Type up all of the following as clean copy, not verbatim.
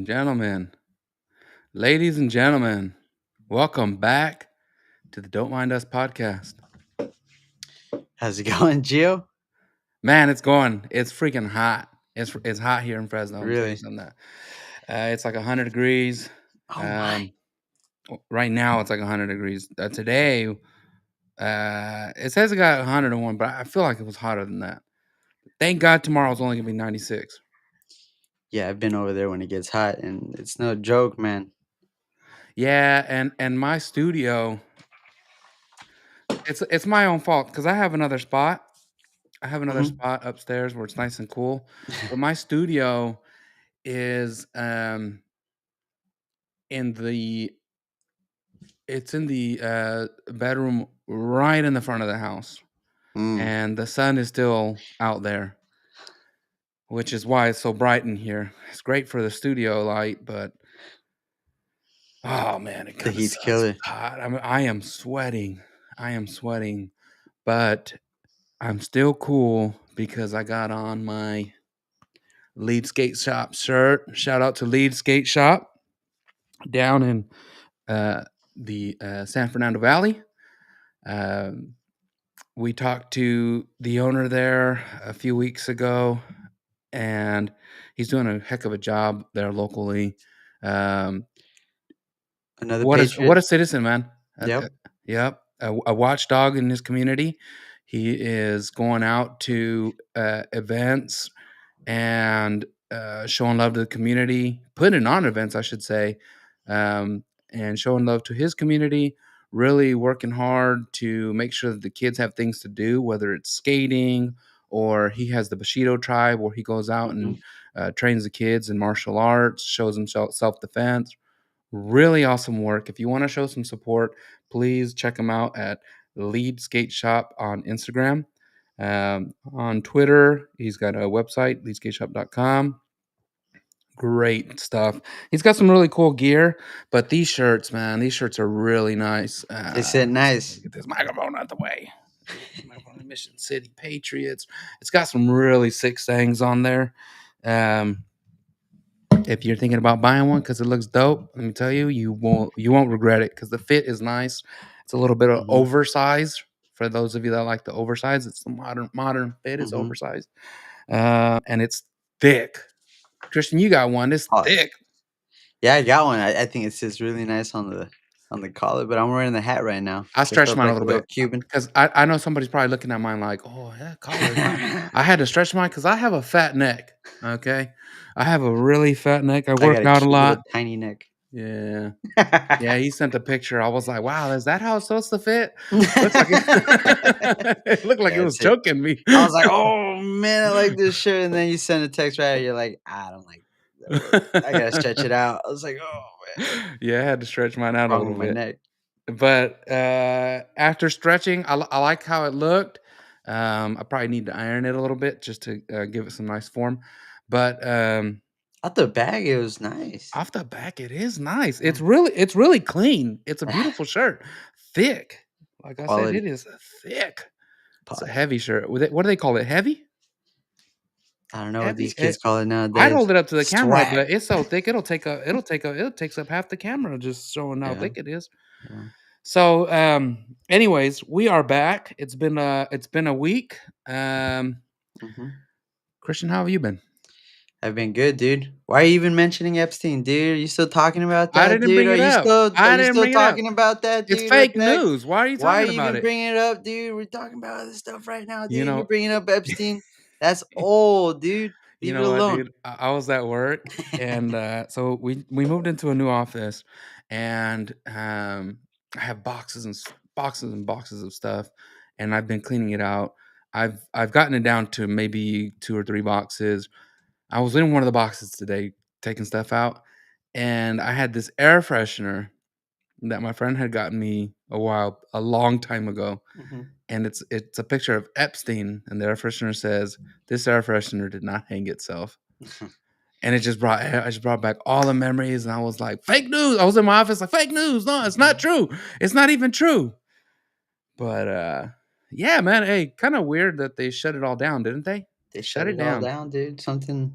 Gentlemen, ladies and gentlemen, welcome back to the Don't Mind Us podcast. How's it going, Gio? Man, it's going. It's freaking hot. It's hot here in Fresno. I'm telling you Really? something. It's like 100 degrees. Oh my. Um, right now it's like 100 degrees. Today, it says it got 101, but I feel like it was hotter than that. Thank God tomorrow's only gonna be 96. Yeah, I've been over there when it gets hot, and it's no joke, man. Yeah, and my studio, it's my own fault because I have another spot. I have another Hmm. spot upstairs where it's nice and cool, but my studio is in the it's in the bedroom right in the front of the house, Mm. and the sun is still out there, which is why it's so bright in here. It's great for the studio light, but oh man, it The kind of heat's sucks. killer. It's hot. I am sweating. I am sweating, but I'm still cool because I got on my Lead Skate Shop shirt. Shout out to Lead Skate Shop down in uh, the San Fernando Valley. Um, we talked to the owner there a few weeks ago, and he's doing a heck of a job there locally. Um, Another what a Patriot. citizen, man! Yep. Yep, a watchdog in his community. He is going out to events and showing love to the community, putting on events, I should say, and showing love to his community. Really working hard to make sure that the kids have things to do, whether it's skating or he has the Bushido tribe where he goes out Hmm. and trains the kids in martial arts, shows them self defense. Really awesome work. If you want to show some support, please check him out at Lead Skate Shop on Instagram. On Twitter, he's got a website, leadskateshop.com. Great stuff. He's got some really cool gear, but these shirts, man, these shirts are really nice. They said Let's see if I nice. can get this microphone out the way. Microphone Mission City Patriots. It's got some really sick sayings on there. Um, if you're thinking about buying one because it looks dope, let me tell you, you won't regret it because the fit is nice. It's a little bit of Hmm. oversized for those of you that like the oversized. It's the modern fit is Hmm. oversized, and it's thick. Christian, you got one. It's Oh, thick. yeah, I got one. I think it sits really nice on the collar, but I'm wearing the hat right now, I so it stretched feels mine a like a little little bit Cuban. because I know somebody's probably looking at mine like, oh, yeah, collar. I had to stretch mine because I have a fat neck. Okay, I have a really fat neck. I I work got a out a cute little lot. tiny neck. Yeah. Yeah, he sent a picture. I was like, "Wow, is that how it's supposed to fit?" Looked like it, it looked like it Yeah, was it's it. choking me. I was like, "Oh man, I like this shirt," and then you send a text right, you're like, "I don't like that look. I gotta stretch it out." I was like, "Oh man, Yeah, I had to stretch mine out a wrong little with my bit. neck." But after stretching, I like how it looked. I probably need to iron it a little bit just to give it some nice form. But Out the bag, it was nice. off the back, it is nice. Yeah. It's really clean. It's a beautiful shirt, thick. Like I said, it Quality. is thick. It's a Pause. heavy shirt. What do they call it? Heavy? I don't know what Heavy? these kids call it I'd nowadays. hold it up to the camera, Swag. but it's so thick it takes up half the camera just showing how Yeah. thick it is. Yeah. So, anyways, we are back. It's been a week. Hmm. Christian, how have you been? I've been good, dude. Why are you even mentioning Epstein, dude? Are you still talking about I that, didn't dude? bring Are it you up. still are I you didn't still bring it up. talking about that, It's dude? What fake the heck? news. Why are you Why are talking you about even it? bringing it up, dude? We're talking about this stuff right now, You dude. You're know, bringing up Epstein. That's old, dude. you Leave it know what, alone. dude? I was at work, and so we moved into a new office, and I have boxes and boxes of stuff, and I've been cleaning it out. I've gotten it down to maybe 2 or 3 boxes. I was in one of the boxes today taking stuff out, and I had this air freshener that my friend had gotten me a long time ago, Mhm. and it's a picture of Epstein, and the air freshener says, "This air freshener did not hang itself." And I just brought back all the memories, and I was like, "Fake news!" I was in my office like, "Fake news! No, it's not Mhm. true. It's not even true." But yeah, man. Hey, kind of weird that they shut it all down, didn't they? They Shut shut it it all down. down, dude. Something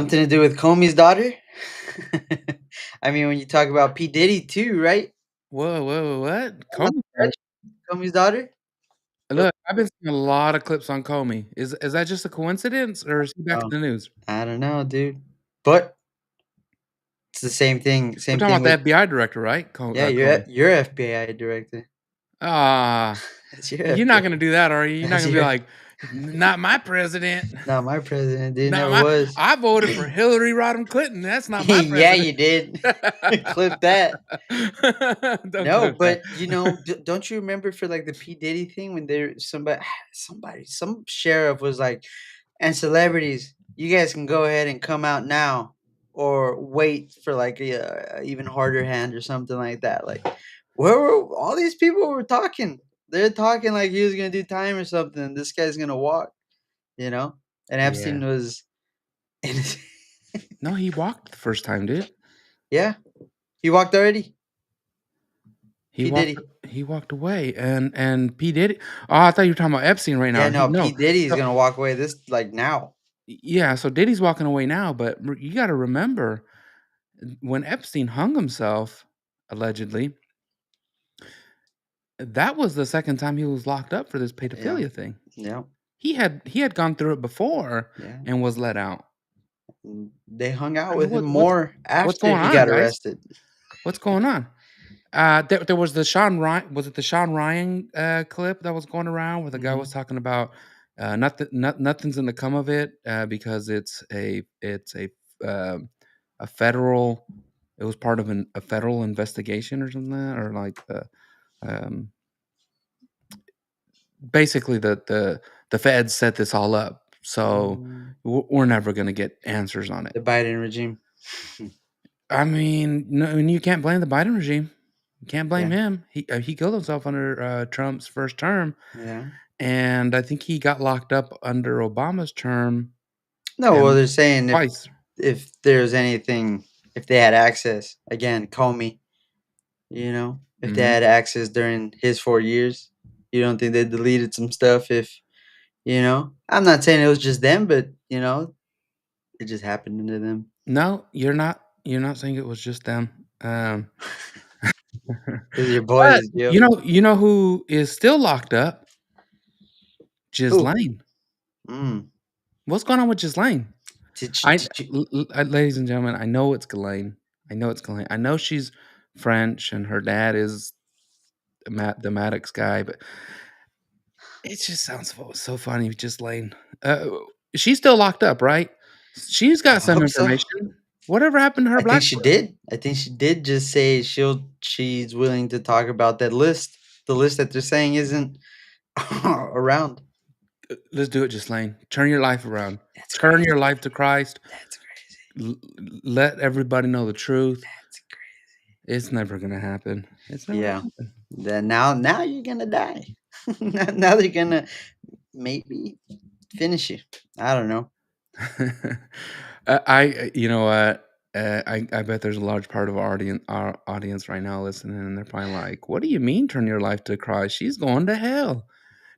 to do with Comey's daughter? I mean, when you talk about P. Diddy too, right? Whoa, what? On Comey? the Comey's daughter? Look, I've been seeing a lot of clips on Comey. Is that just a coincidence, or is he back Oh, in the news? I don't know, dude. But it's the We're same talking thing about the with FBI director, right? yeah, Comey. you're FBI director. Ah, That's your you're not FBI. gonna do that, are you? You're not That's gonna be your like, "Not my president. not my president, dude, Not never my was. I voted for Hillary Rodham Clinton. That's not my Yeah, president." you did. Clip that. Don't No, clip that. but, don't you remember for, like, the P. Diddy thing when there some sheriff was like, "And celebrities, you guys can go ahead and come out now or wait for, like, a even harder hand," or something like that, like, where were all these people were talking. They're talking like he was gonna do time or something, this guy's gonna walk, you know? And Yeah. Epstein was innocent. No, he walked the first time, dude. Yeah, he walked already. He P. walked Diddy. he walked away, and P. Diddy I thought you were talking about Epstein right Yeah, now. no, P. No. Diddy is So gonna walk away this like now. yeah, so Diddy's walking away now, but you gotta remember, when Epstein hung himself, allegedly, that was the second time he was locked up for this Yeah, pedophilia thing. yeah, He had gone through it before yeah. and was let out. They hung out I mean, with him what more what's after going he on, got guys? arrested. What's going on? There was the Sean Ryan was it the Sean Ryan, clip that was going around where the guy was Mhm. talking about, nothing's gonna come of it, because um, a federal it was part of a federal investigation or something like that, or like, um, basically the feds set this all up, so Mm, we're never gonna get answers on it. the Biden regime. I mean, no, and you can't blame the Biden regime. You can't blame Yeah, him. He killed himself under, Trump's first term, yeah. and I think he got locked up under Obama's term, No, well, and they're saying twice. if there's anything, if they had access, again, Comey, if they Mhm. had access during his 4 years, you don't think they deleted some stuff I'm not saying it was just them, but it just happened to them. No, you're not saying it was just them. Those are your But boys, yo. you know who is still locked up? Who? Ghislaine. Mm. What's going on with Ghislaine? Did you, I did you ladies and gentlemen, I know it's Ghislaine. I know it's Ghislaine. I know she's French and her dad is the Maddox guy, but it just sounds so funny, Ghislaine. Uh, she's still locked up, right? She's I got some hope so. information. Whatever happened to her I think she Blackberry? did. I think she did just say she's willing to talk about that list. The list that they're saying isn't around. Let's do it, Ghislaine. Turn your life around. That's Turn crazy. your life to Christ. That's crazy. L Let everybody know the truth. That's crazy. It's never gonna happen. It's never Yeah. gonna happen. Then now you're gonna die. Now they're gonna maybe finish you. I don't know. You know what? I bet there's a large part of our audience right now listening, and they're probably like, "What do you mean, turn your life to Christ? She's going to hell."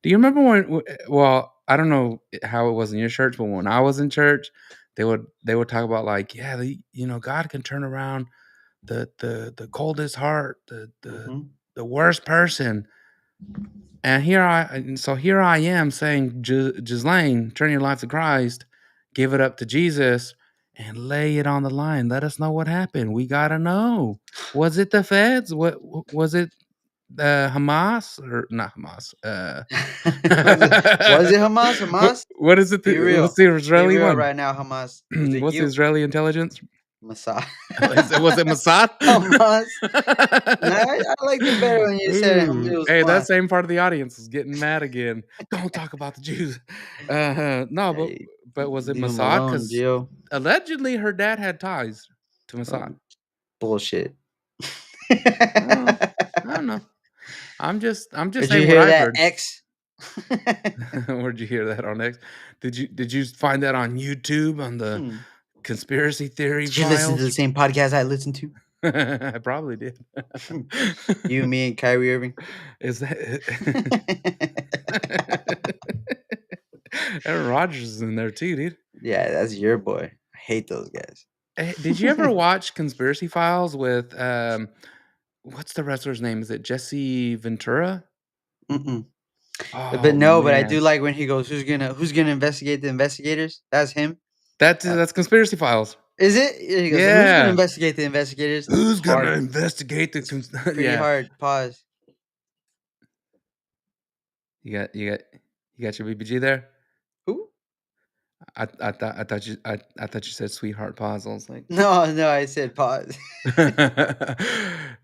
Do you remember when? Well, I don't know how it was in your church, but when I was in church, they would talk about like, yeah, God can turn around the coldest heart, Mhm. the worst person. And so here I am saying, Ghislaine, turn your life to Christ, give it up to Jesus, and lay it on the line. Let us know what happened. We gotta know. Was it the feds? Was it Hamas or not Hamas? Was it Hamas? what Hamas? what is it? Be What's real. the Be Israeli real one? right now, Hamas. Was it What's the you? Israeli intelligence? Mossad. Was it Mossad? Hamas. No, I liked it better when you said it Ooh, was hey, that Hamas. same part of the audience is getting mad again. Don't talk about the Jews. No, but Hey, was it leave him Mossad? alone, Because Gio. allegedly her dad had ties to Mossad. Um, bullshit. I don't know. I don't know. I'm just Did you saying what hear I've that, heard. X? Where'd you hear that on X? Did you find that on YouTube on the Hmm. conspiracy theory Did you listen to files? the same podcast I listened to? I probably did. You, me, and Kyrie Irving. Is that Aaron Rodgers is in there too, dude. Yeah, that's your boy. I hate those guys. Did you ever watch Conspiracy Files with what's the wrestler's name? Is it Jesse Ventura? Mm-mm. But Oh no, but I do man, like when he goes, "Who's gonna investigate the investigators?" That's him. Uh, that's Conspiracy Files. is it? Yeah, he goes, "Who's gonna Yeah, investigate the investigators?" who's gonna Hard. investigate the? It's pretty Yeah, hard. Pause. you got you got your BBG there. Who? I thought you said sweetheart pause. I was like, No, no, I said pause.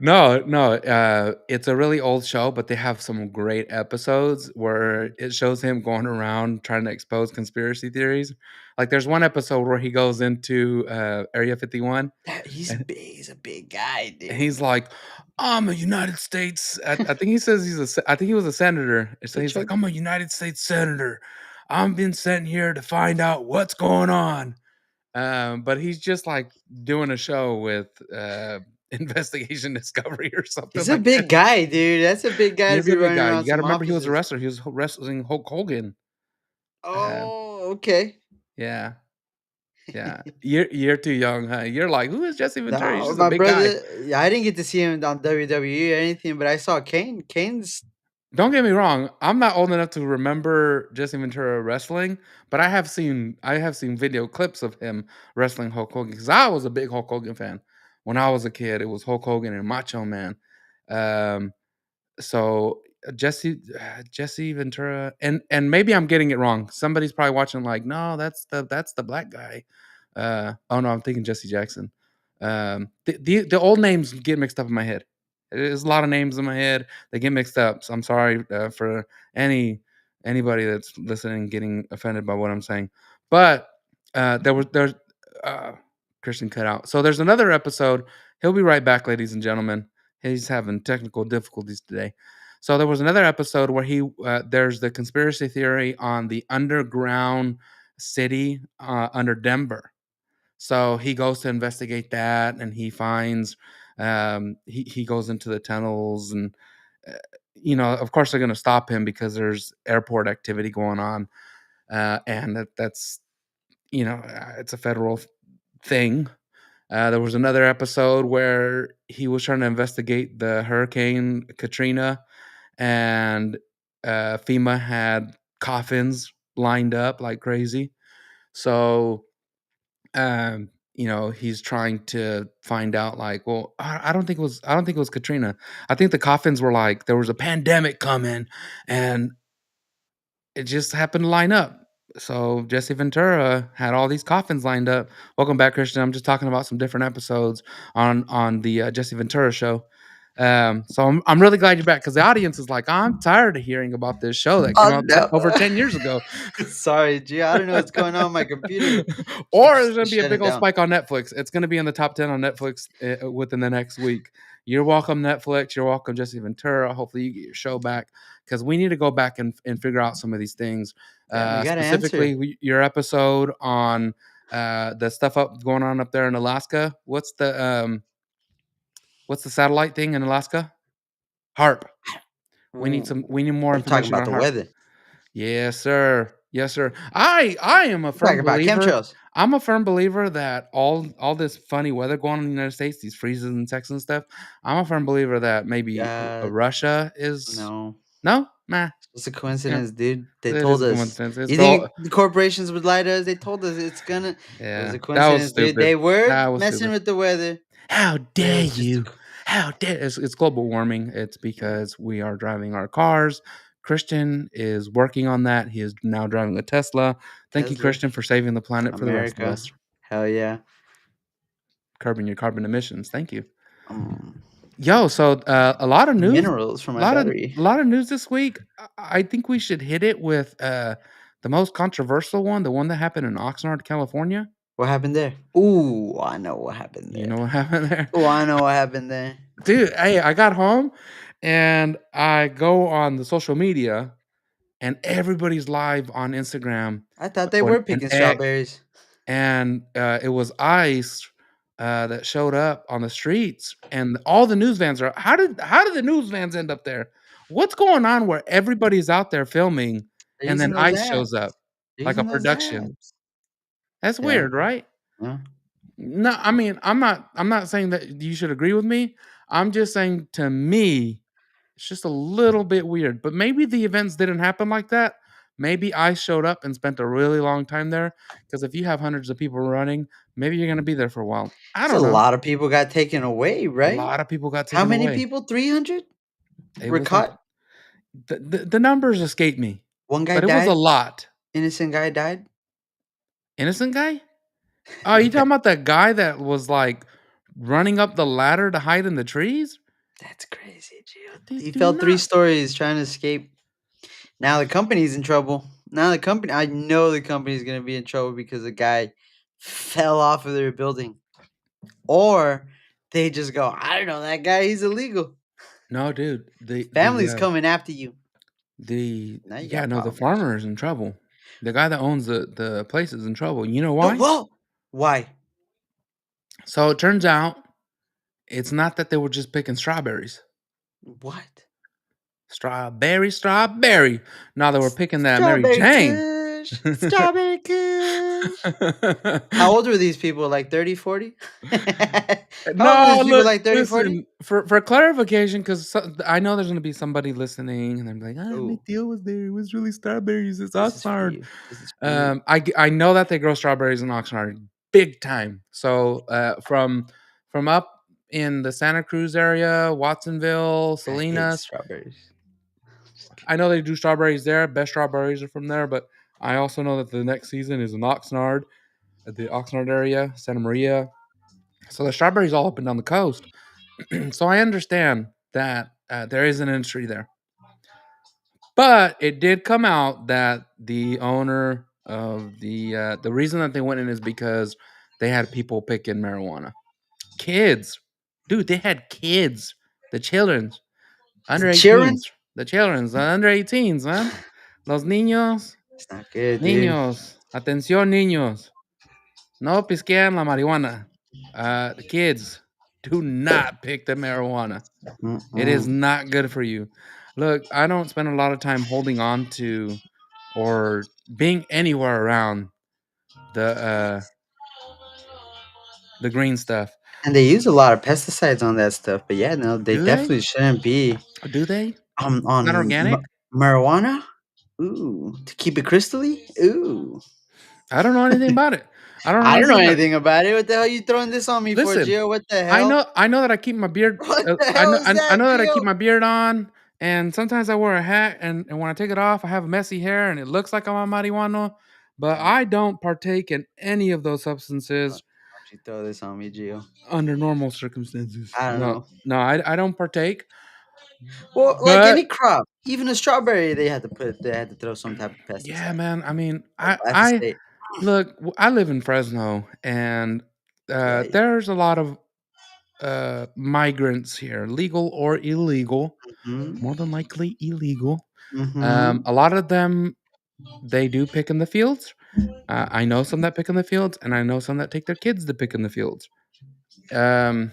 no, no, it's a really old show, but they have some great episodes where it shows him going around trying to expose conspiracy theories. Like, there's one episode where he goes into, Area 51, He's and big. He's a big guy, dude. he's like, "I'm a United States" I think he says I think he was a senator, so Hey, he's like, Chuck. "I'm a United States senator. I'm being sent here to find out what's going on." But he's just like doing a show with Investigation Discovery or something He's a like that. big guy, dude. That's a big guy to He's be a big running guy. around You got to some remember he was a offices. wrestler. He was wrestling Hulk Hogan. Uh, Oh, okay. yeah, yeah. You're too young, huh? You're like, who is Jesse Ventura? He's No, just a my big guy. brother. Yeah, I didn't get to see him on WWE or anything, but I saw Kane. Kane's Don't get me wrong. I'm not old enough to remember Jesse Ventura wrestling, but I have seen video clips of him wrestling Hulk Hogan because I was a big Hulk Hogan fan when I was a kid. It was Hulk Hogan and Macho Man. Um, So, Jesse Ventura, and maybe I'm getting it wrong. Somebody's probably watching like, "No, that's the black guy." Oh, no, I'm thinking Jesse Jackson. The old names get mixed up in my head. There's a lot of names in my head, they get mixed up, so I'm sorry, for anybody that's listening getting offended by what I'm saying. But, there's uh, Christian cut out. So there's another episode. He'll be right back, ladies and gentlemen. He's having technical difficulties today. So there was another episode where there's the conspiracy theory on the underground city under Denver. So he goes to investigate that, and he finds he goes into the tunnels, and uh, of course they're going to stop him because there's airport activity going on, and that's it's a federal thing. There was another episode where he was trying to investigate the Hurricane Katrina, and FEMA had coffins lined up like crazy. So, he's trying to find out, like, well, I don't think it was Katrina. I think the coffins were like there was a pandemic coming, and it just happened to line up. So Jesse Ventura had all these coffins lined up. Welcome back, Christian. I'm just talking about some different episodes on the Jesse Ventura show. So I'm really glad you're back because the audience is like, I'm tired of hearing about this show that came oh out no. over 10 years ago. Sorry, G. I don't know what's going on with my computer. Or there's gonna be a Shut big it old down. spike on Netflix. It's gonna be in the top 10 on Netflix within the next week. You're welcome, Netflix. You're welcome, Jesse Ventura. Hopefully, you get your show back because we need to go back and figure out some of these things. Damn, we got to answer. Specifically, your episode on the stuff going on up there in Alaska. What's the satellite thing in Alaska? HARP. Ooh, We need more are you talking information about on the HARP. weather? Yes, sir. Yes, sir. I am a We're talking firm about believer. chemtrails. I'm a firm believer that all this funny weather going on in the United States, these freezes in Texas and stuff. I'm a firm believer that maybe Uh, Russia is no. no, nah. It's a Yeah, coincidence, dude. They it is told a us. coincidence. It's You the think the corporations would lie to us? They told us it's gonna. It was Yeah, a that was coincidence, dude. stupid. They were That was messing stupid. with the weather, How but it dare was just a. you? How dare it's global warming. It's Yeah, because we are driving our cars. Christian is working on that. He is now driving a Tesla. Thank you, Tesla, Christian, for saving the planet for the rest of America. us. Hell yeah. Curbing your carbon emissions. Thank you. Um, Yo, so a lot of news, minerals for a my lot of battery. a lot of news this week. I think we should hit it with the most controversial one, the one that happened in Oxnard, California. What happened there? Ooh, I know what happened You there. know what happened there? Oh, I know what happened there. Dude, hey, I got home and I go on the social media and everybody's live on Instagram I thought they or were an picking X, strawberries. and it was ICE that showed up on the streets, and all the news vans are. How did the news vans end up there? What's going on where everybody's out there filming, They're and using then those ICE shows apps. up They're like a using those production? apps. That's Yeah. weird, right? Yeah. No, I mean, I'm not saying that you should agree with me. I'm just saying to me, it's just a little bit weird. But maybe the events didn't happen like that. Maybe I showed up and spent a really long time there. Because if you have hundreds of people running, maybe you're gonna be there for a while. I So a don't know. lot of people got taken away, A right? lot of people got How taken many away. people? 300 It were was like caught. the numbers escape me, One guy but it was a died. lot. Innocent guy died. Innocent guy? Oh, you talking about that guy that was like running up the ladder to hide in the trees? That's crazy, Gio. Dude, He do fell 3 not. stories trying to escape. Now the company's in trouble. Now the company I know the company's gonna be in trouble because the guy fell off of their building. Or they just go, "I don't know that guy, he's illegal." No, dude. Family's coming after you. The Now you yeah, got no, the problems. farmer is in trouble. The guy that owns the place is in trouble. You know No, why? whoa! Why? So it turns out it's not that they were just picking strawberries. What? Strawberry, strawberry. No, they were picking that Mary Strawberry Jane. Kush, Strawberry Kush. How old were these people? Like 30, 40? How old were No, these people? look, Like 30, 40? listen, for clarification, because I know there's gonna be somebody listening, and they're like, "Ah, my Oh, deal was there. It was really strawberries. It's this is for Oxnard." you. This is for you. I know that they grow strawberries in Oxnard big time. So from up in the Santa Cruz area, Watsonville, I hate Salinas, strawberries. Just I know they do strawberries there. Best strawberries are from there, but I also know that the next season is in Oxnard, at the Oxnard area, Santa Maria. So the strawberries all up and down the coast. So I understand that there is an industry there, but it did come out that the owner of the reason that they went in is because they had people picking marijuana. Kids, dude, they had kids, the children's under cheering? 18s, the children's the under 18s, man. Los niños, It's not good, dude. niños, atención, niños. No pisquean la marihuana. The kids, do not pick the marijuana. It is Mm-mm. not good for you. Look, I don't spend a lot of time holding on to or being anywhere around the green stuff. And they use a lot of pesticides on that stuff, but yeah, no, they Do they? definitely shouldn't be. Do they? Not On organic? marijuana? Ooh, to keep it crystally? Ooh. I don't know anything about it. I don't know I don't know anything about it. anything about it. What the hell you throwing this on me for, Listen, Gio? What the I hell? know I know that I keep my beard What the I hell know is I that, know that I keep Gio? my beard on, and sometimes I wear a hat, and when I take it off, I have messy hair, and it looks like I'm on marijuana, but Don't I don't partake in any of those substances you throw this on me, Gio. under normal circumstances. I don't No, know. no, I don't partake, Well, like any but crop, even a strawberry, they had to throw some type of yeah, pesticide man, I mean, or I glyphosate. look, I live in Fresno, and, Yeah. there's a lot of, migrants here, legal or illegal, Mhm. more than likely illegal. Mhm. A lot of them, they do pick in the fields. I know some that pick in the fields, and I know some that take their kids to pick in the fields. Um,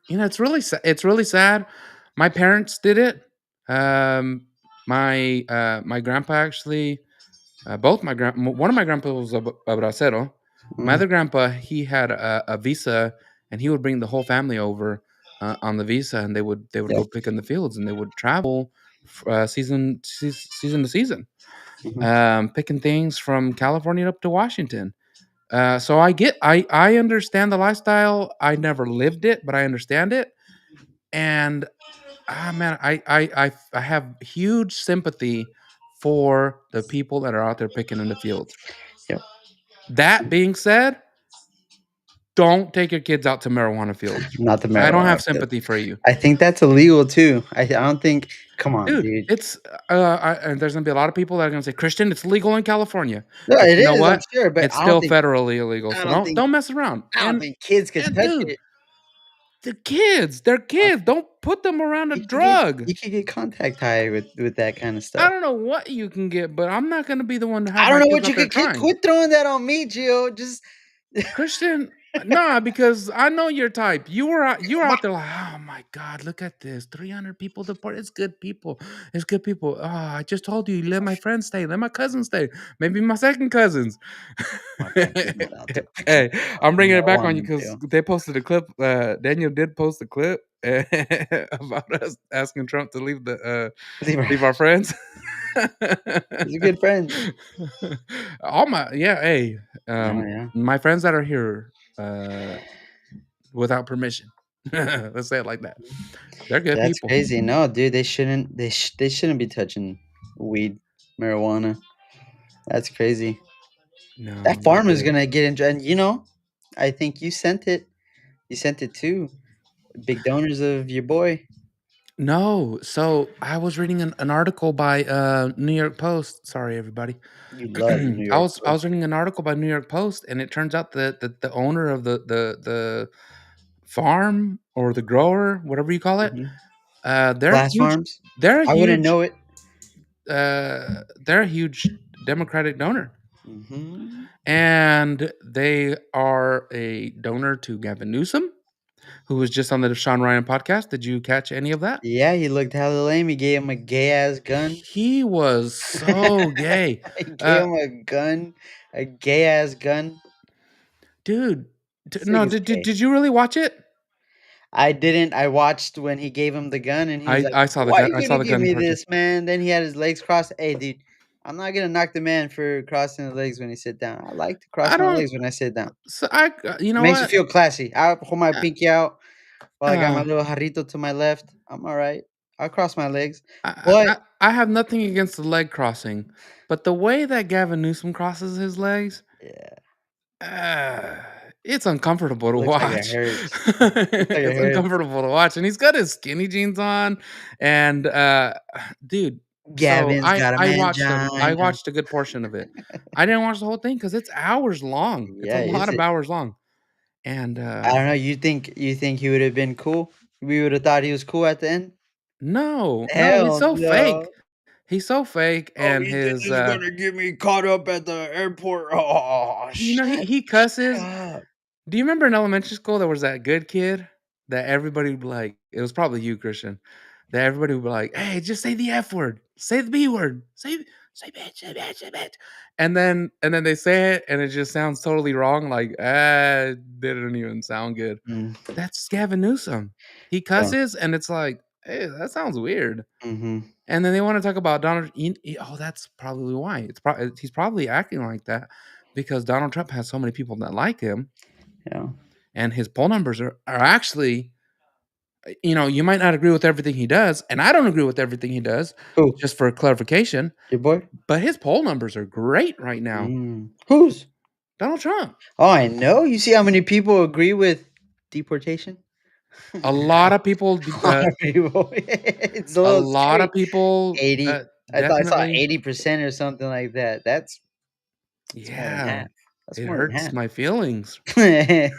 it's really sad. My parents did it. My grandpa actually, both my grand, one of my grandpas was a bracero. My Mm. other grandpa, he had a visa, and he would bring the whole family over on the visa, and they would go Yep. pick in the fields, and they would travel season to season, Mhm. picking things from California up to Washington. So I understand the lifestyle. I never lived it, but I understand it. And man, I have huge sympathy for the people that are out there picking in the fields. Yep. That being said, don't take your kids out to marijuana fields. Not the I don't marijuana have field. sympathy for you, I think that's illegal too. I don't think. Come on, dude. dude. It's and there's gonna be a lot of people that are gonna say, Christian, it's legal in California, No, but it you know is. I'm what? sure, but It's still federally illegal. I So don't don't mess around. I don't think kids could And touch dude, it. they're I kids. Don't put them around a drug. You could get contact high with that kind of I stuff. don't know what you can get, but I'm not gonna be the one to have I don't my know kids what you out there could get. trying. Quit throwing that on me, Gio. Just Christian, Nah, because I know your type. You were out there like, oh my god, look at this, 300 people deported. It's good people. It's good people. Oh, I just told you, let my friends stay, let my cousins stay, maybe my second cousins. My country's not out to Hey, I'm do bringing it no back on harm you and because do. they posted a clip. Daniel did post a clip about us asking Trump to Leave her. leave our friends. He's a good friend. All my yeah, hey, Oh yeah. my friends that are here without permission. Let's say it like that. They're good That's people. crazy. No, dude, they shouldn't. They shouldn't be touching weed, marijuana. That's crazy. That No, they're farmer's good. gonna get into, and I think you sent it. You sent it too. Big donors of your boy. No, so I was reading an article by New York Post. Sorry, everybody. You love the New I York was Post. reading an article by New York Post, and it turns out that the owner of the farm or the grower, whatever you call it, Mhm. they're Glass huge. farms. They're a I wouldn't huge. know it. They're a huge Democratic donor, Hmm. and they are a donor to Gavin Newsom, who was just on the Sean Ryan podcast. Did you catch any of that? Yeah, he looked hella lame. He gave him a gay ass gun. He was so gay. He gave Uh, him a gun, a gay ass gun. dude, This no, nigga's gay. did you really watch it? I didn't. I watched when he gave him the gun, and he was like, "Why you I saw gonna the give gun me portion. this, man?" Then he had his legs crossed. Hey, dude, I'm not gonna knock the man for crossing the legs when he sit down. I like to cross I my don't legs when I sit down. so you It know makes you what? feel classy. I hold my Uh, pinky out while I got my uh, little jarrito to my left. I'm all right. I'll cross my legs, I but I have nothing against the leg crossing, but the way that Gavin Newsom crosses his legs, yeah, uh, it's uncomfortable to looks like it watch. hurts. Looks like it It's hurts. uncomfortable to watch, and he's got his skinny jeans on, and, dude, so Gavin's got a I mangina. watched a good portion of it. I didn't watch the whole thing because it's hours long. It's a Yeah, lot is of it? hours long, and, I don't know. You think he would have been cool? We would have thought he was cool at the end. no, he's Hell so fake. no. He's so fake, Oh, and Ethan his, is gonna get me caught up at the airport. Oh, you know, shut he cusses. up. Do you remember in elementary school there was that good kid that everybody would be like, it was probably you, Christian, that everybody would be like, "Hey, just say the F word, say the B word, say bitch, say bitch," and then they say it and it just sounds totally wrong, like, it didn't even sound good. Mm, That's Gavin Newsom. He yeah. cusses and it's like, "Hey, that sounds weird." Mhm. And then they wanna talk about oh, that's probably why. He's probably acting like that because Donald Trump has so many people that like him, Yeah. and his poll numbers are actually, you know, you might not agree with everything he does, and I don't agree with everything he does, Who? just for clarification, Your boy? but his poll numbers are great right now. Mm. Whose? Donald Trump. Oh, I know. You see how many people agree with deportation? A lot of people d A lot of people. It's a a little lot of scary. people, 80. I thought I saw definitely 80% or something like that. That's more than yeah, half. That's it more than hurts half. my feelings. I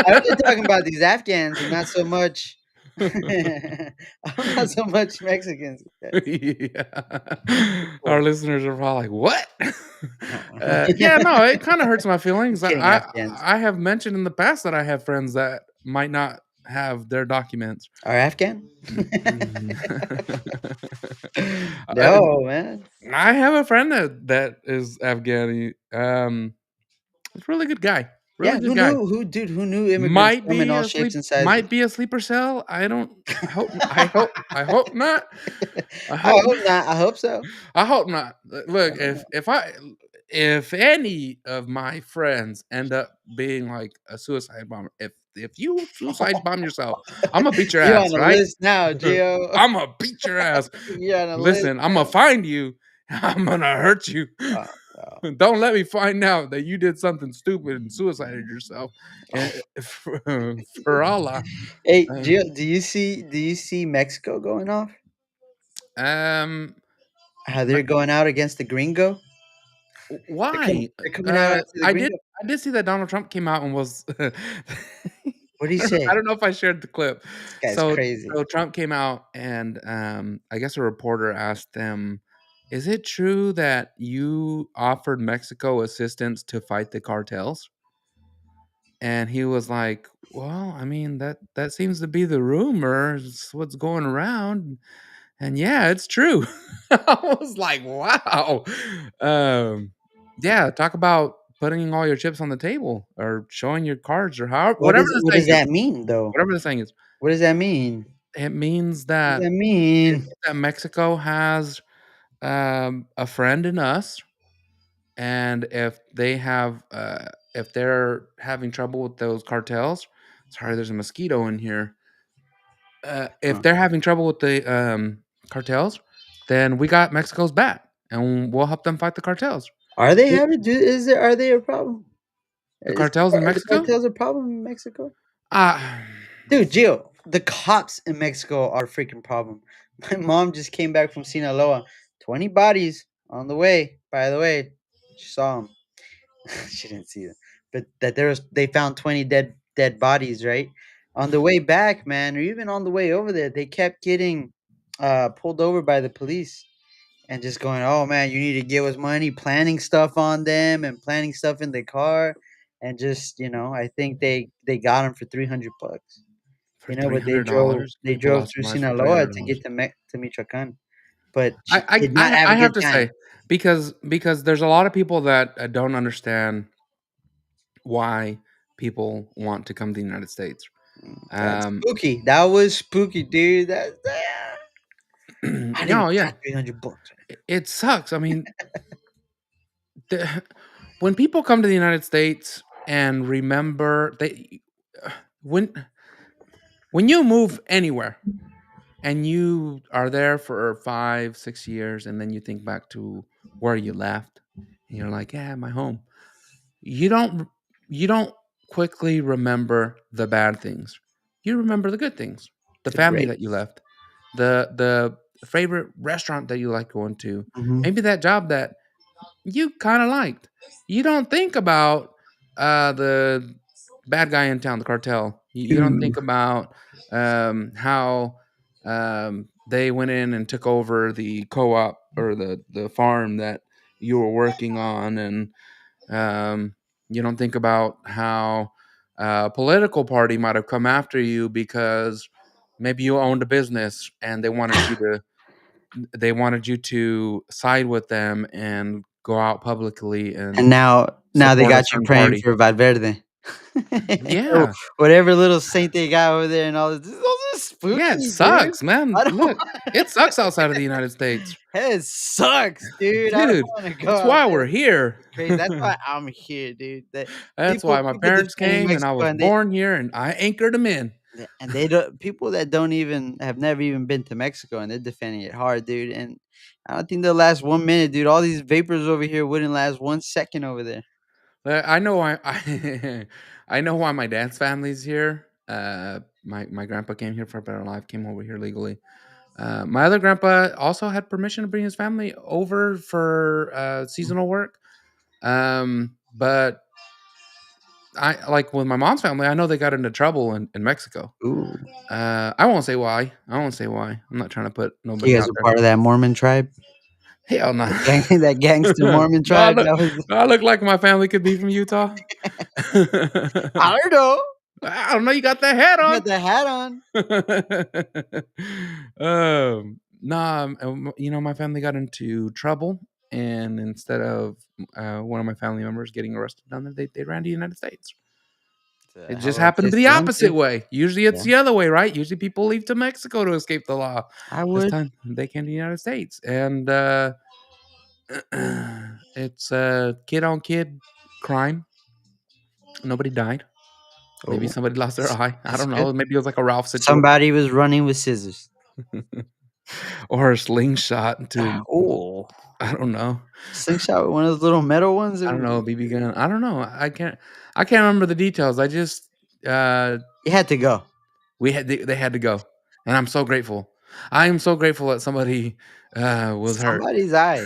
hope they're talking about these Afghans and not so much I hope not so much Mexicans. Yeah. Our People. listeners are probably like, "What?" Uh-uh. Yeah, no, it kinda hurts my feelings. Just kidding, Afghans. I have mentioned in the past that I have friends that might not have their documents. Are Afghan? Mm. I No, man. I have a friend that is Afghani. He's a really Yeah, good guy. who knew immigrants come in all shapes and sizes? Might be a sleeper cell. I don't I hope not. I I hope hope not. I hope so. I hope not. I Look, hope not. if any of my friends end up being like a suicide bomber, if you suicide bomb yourself, Imma beat your You're ass, on the right? list now, Gio. Imma beat your ass. You're on the list Listen, Imma now. find you. I'm gonna hurt you. Oh, no. Don't let me find out that you did something stupid and suicided yourself. And for Allah. Hey, Uh, Gio, do you see Mexico going off? um, How they're going out against the gringo? why? They're coming out after the gringo. I did see that Donald Trump came out and was What do you I say? don't know if I shared the clip. This guy's crazy. So Trump came out and, I guess a reporter asked them, "Is it true that you offered Mexico assistance to fight the cartels?" And he was like, "Well, I mean, that seems to be the rumor. It's what's going around." And yeah, it's true. I was like, "Wow." Um, yeah, talk about putting all your chips on the table or showing your cards or however whatever the What saying does is. that mean though? Whatever the saying is. What does that mean? It means What does that that mean? Mexico has a friend in us, and if they're having trouble with those cartels, sorry, there's a mosquito in here. If Huh. they're having trouble with the cartels, then we got Mexico's back, and we'll help them fight the cartels. Are they It- having do is there are they a problem? the cartels in Are the Mexico? cartels a problem in Mexico? Ah, Dude, Gio, the cops in Mexico are a freaking problem. My mom just came back from Sinaloa. 20 bodies on the way. By the way, she saw them. She didn't see them. But that they found 20 dead bodies, right? On the way back, man, or even on the way over there, they kept getting pulled over by the police and just going, "Oh man, you need to give us money," planning stuff on them and planning stuff in the car, and just I think they got him for 300 bucks. for But $300, they people drove lost through their lives for Sinaloa to $300. get to Michoacan, but I she I did not I have I a have good to time. say, because there's a lot of people that don't understand why people want to come to the United States. That's Um, spooky. That was spooky, dude. I didn't even no, yeah, got 300 bucks. it sucks. I mean, the, when people come to the United States and remember they when when you move anywhere and you are there for 5, 6 years, and then you think back to where you left, and you're like, "Yeah, my home." You don't you don't quickly remember the bad things. You remember the good things. The The family great. that you left, the favorite restaurant that you like going to, Mhm. maybe that job that you kind of liked. You don't think about the bad guy in town, the cartel. You don't Ooh. think about how they went in and took over the co-op or the farm that you were working on, and um, you don't think about how a political party might have come after you because maybe you owned a business and they wanted you to side with them and go out publicly And and now they support a got you certain praying party. for Valverde. Or Yeah. whatever little saint they got over there and all this. Those are Yeah, it spooky, dude. sucks, man. I don't Look, it want sucks outside of the United States. It sucks, dude. I don't Dude, wanna go that's out why there. we're here. Crazy. That's why I'm here, dude. That That's why my people parents defending came and I Mexico was and they born here and I anchored them in. and they don't people that don't even have never even been to Mexico and they're defending it hard, dude. And I don't think they'll last 1 minute, dude. All these vapors over here wouldn't last 1 second over there. I know why I know why my dad's family's here. My grandpa came here for a better life, came over here legally. My other grandpa also had permission to bring his family over for seasonal work. But I like with my mom's family, I know they got into trouble in Mexico. Ooh. I won't say why. I won't say why. I'm not trying to put You nobody guys out are there. part of that Mormon tribe? Hell no. The gang that gangster Mormon do I tribe look that was do I look like my family could be from Utah? I don't know. I don't know. You got that hat You on. got the hat on. Nah, my family got into trouble, and instead of one of my family members getting arrested down there, they ran to the United States. It's It a hell just of a happened to place be the to run opposite to. way. Usually, it's Yeah. the other way, right? Usually, people leave to Mexico to escape the law. I This would. time, they came to the United States, and it's a kid on kid crime. Nobody died. Maybe Oh, somebody lost their eye. I that's don't good. know. Maybe it was like a Ralph situation Somebody was running with scissors. or a slingshot to. Oh, I don't know. slingshot with one of those little metal ones. I don't Ooh. know, BB gun. I don't know. I can't remember the details. I just uh You had to go. they had to go. And I'm so grateful. I am so grateful that somebody was hurt. Somebody's eye.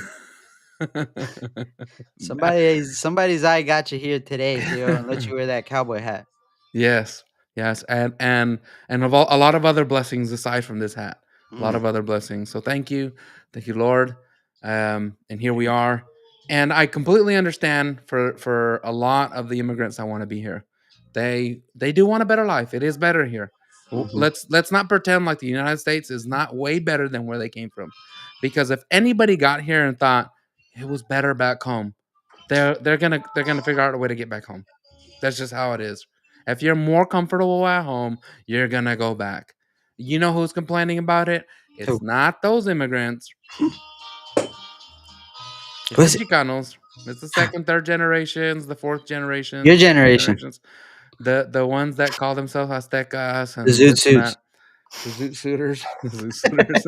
Somebody's eye got you here today, Theo, and let you wear that cowboy hat. Yes. Yes. And of a lot of other blessings aside from this hat. A lot Mm. of other blessings. So thank you. Thank you, Lord. And here we are. And I completely understand for a lot of the immigrants that want to be here. They do want a better life. It is better here. Mhm. Let's not pretend like the United States is not way better than where they came from, because if anybody got here and thought it was better back home, they're gonna figure out a way to get back home. That's just how it is. If you're more comfortable at home, you're gonna go back. You know who's complaining about it? Who? It's not those immigrants. It's the What's it? Chicanos. It's the second, third generations, the fourth Your generations, fifth generation. generations. The ones that call themselves Aztecas The and zoot this and that. suits. The zoot suiters. The zoot suiters.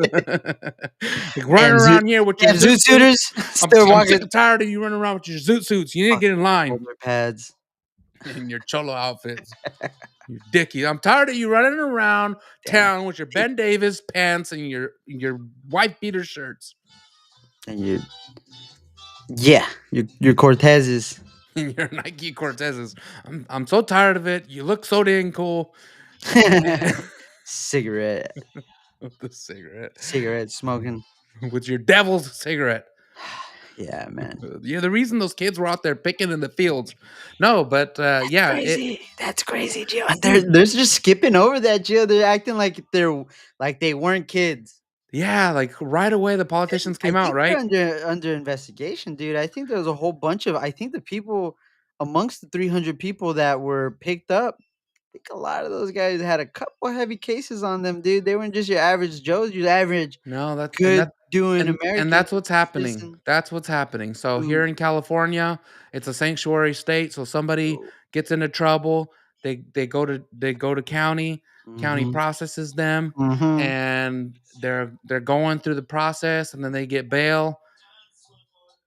Like running And around here with your and zoot zoot suit. suiters I'm, still I'm sick walking and tired of you running around with your zoot suits. You need to get in line shoulder pads. in your cholo outfits. You dickie. I'm tired of you running around Damn. town with your Ben Davis pants and your white beater shirts And your Cortezes. and your Nike Cortezes. I'm so tired of it. You look so dang cool. Cigarette. With the cigarette. Cigarette smoking. With your devil's cigarette. Yeah, man. Yeah, the reason those kids were out there picking in the fields. No, but yeah, That's crazy, Gio. And they're just skipping over that, Gio. They're acting like they weren't kids. yeah, like right away the politicians I came out, think they're right? under investigation, dude. I think there was a whole bunch of. I think the people amongst the 300 people that were picked up. I think a lot of those guys had a couple heavy cases on them, dude. They weren't just your average Joes, your average No, good doing and American that's what's happening. citizen That's what's happening. So here who. in California, it's a sanctuary state. So somebody gets into trouble, they go to county, county Mhm, processes them, mhm. and they're going through the process, and then they get bail.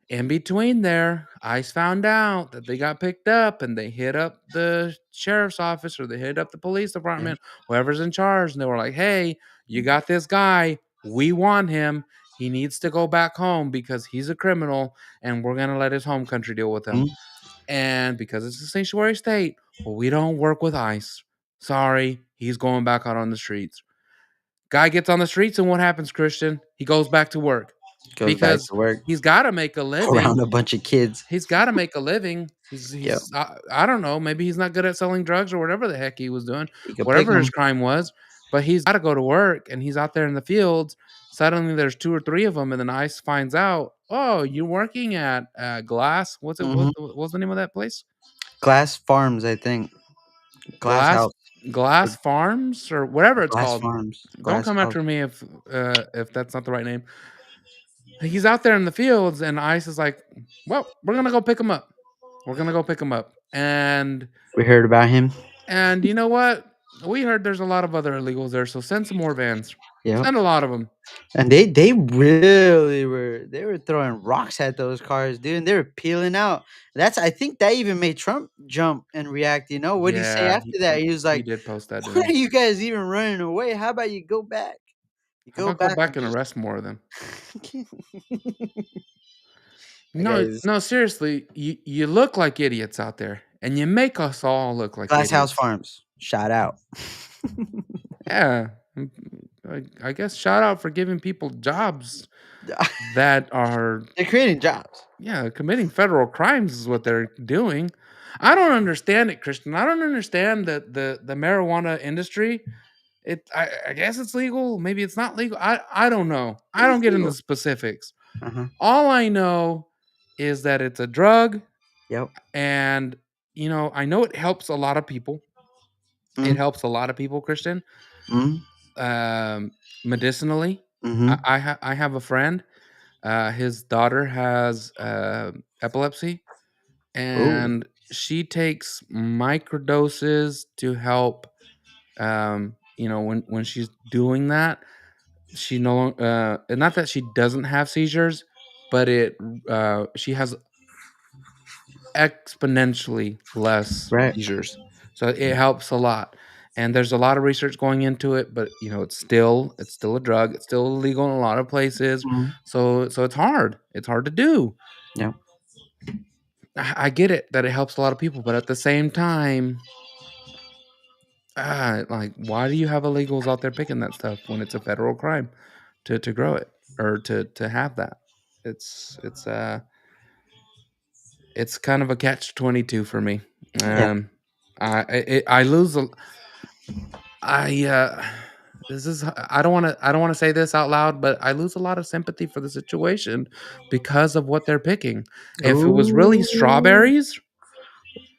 In between there, ICE found out that they got picked up and they hit up the sheriff's office or they hit up the police Yeah. department, whoever's in charge, and they were like, "Hey, you got this guy. We want him. He needs to go back home because he's a criminal and we're going to let his home country deal with him." Mhm. And because it's a sanctuary state, well, we don't work with ICE. Sorry, he's going back out on the streets. Guy gets on the streets, and what happens, Christian? He goes back to work Goes back because to work he's got to make a living. around a bunch of kids. He's gotta make a living. He's Yep. he's I don't know, maybe he's not good at selling drugs or whatever the heck he was doing, You could pick whatever his them. crime was, but he's gotta go to work, and he's out there in the fields. Suddenly, there's 2 or 3 of them, and then ICE finds out, "Oh, you're working at, Glass" what's it Mhm. what's the name of that place? Glass Farms, I think. Glass Glass House. Or Glass Farms or whatever it's Glass called. Farms. Don't Glass come House. after me if that's not the right name. He's out there in the fields, and ICE is like, "Well, we're gonna go pick him up. We're gonna go pick him up." We heard about him. And you know what? We heard there's a lot of other illegals there, so send some more vans. Yep. Send a lot of them. And they really were throwing rocks at those cars, dude, and they were peeling out. That's I think that even made Trump jump and react, you know? What'd he say Yeah, after that? He was he like, did post that, "Why didn't are he? you guys even running away? How about you go back? You How go about go back back and and just." arrest more of them? That No, guy's no, seriously, you look like idiots out there, and you make us all look like Glass House idiots. Farms. Shout out. Yeah, I guess shout out for giving people jobs that are, They're creating jobs. yeah, committing federal crimes is what they're doing. I don't understand it, Christian. I don't understand the marijuana industry. I guess it's legal. Maybe it's not legal. I don't know. I I think don't it's get into legal. specifics. Uh-huh. All I know is that it's a drug, Yep. and I know it helps a lot of people. It Mm, helps a lot of people, Christian, mm, um, medicinally. mhm. I have a friend. His daughter has epilepsy, Ooh, and she takes microdoses to help. When she's doing that, she no longer not that she doesn't have seizures, but she has exponentially less right. seizures. So it helps a lot. And there's a lot of research going into it, but it's still a drug. It's still illegal in a lot of places. Mhm. So it's hard. It's hard to do. Yep. I get it that it helps a lot of people, but at the same time, like, why do you have illegals out there picking that stuff when it's a federal crime to grow it or to have that? It's it's uh it's kind of a catch 22 for me. Yeah. Um, I lose a I this is I don't want to say this out loud, but I lose a lot of sympathy for the situation because of what they're picking. If it was really Ooh. strawberries,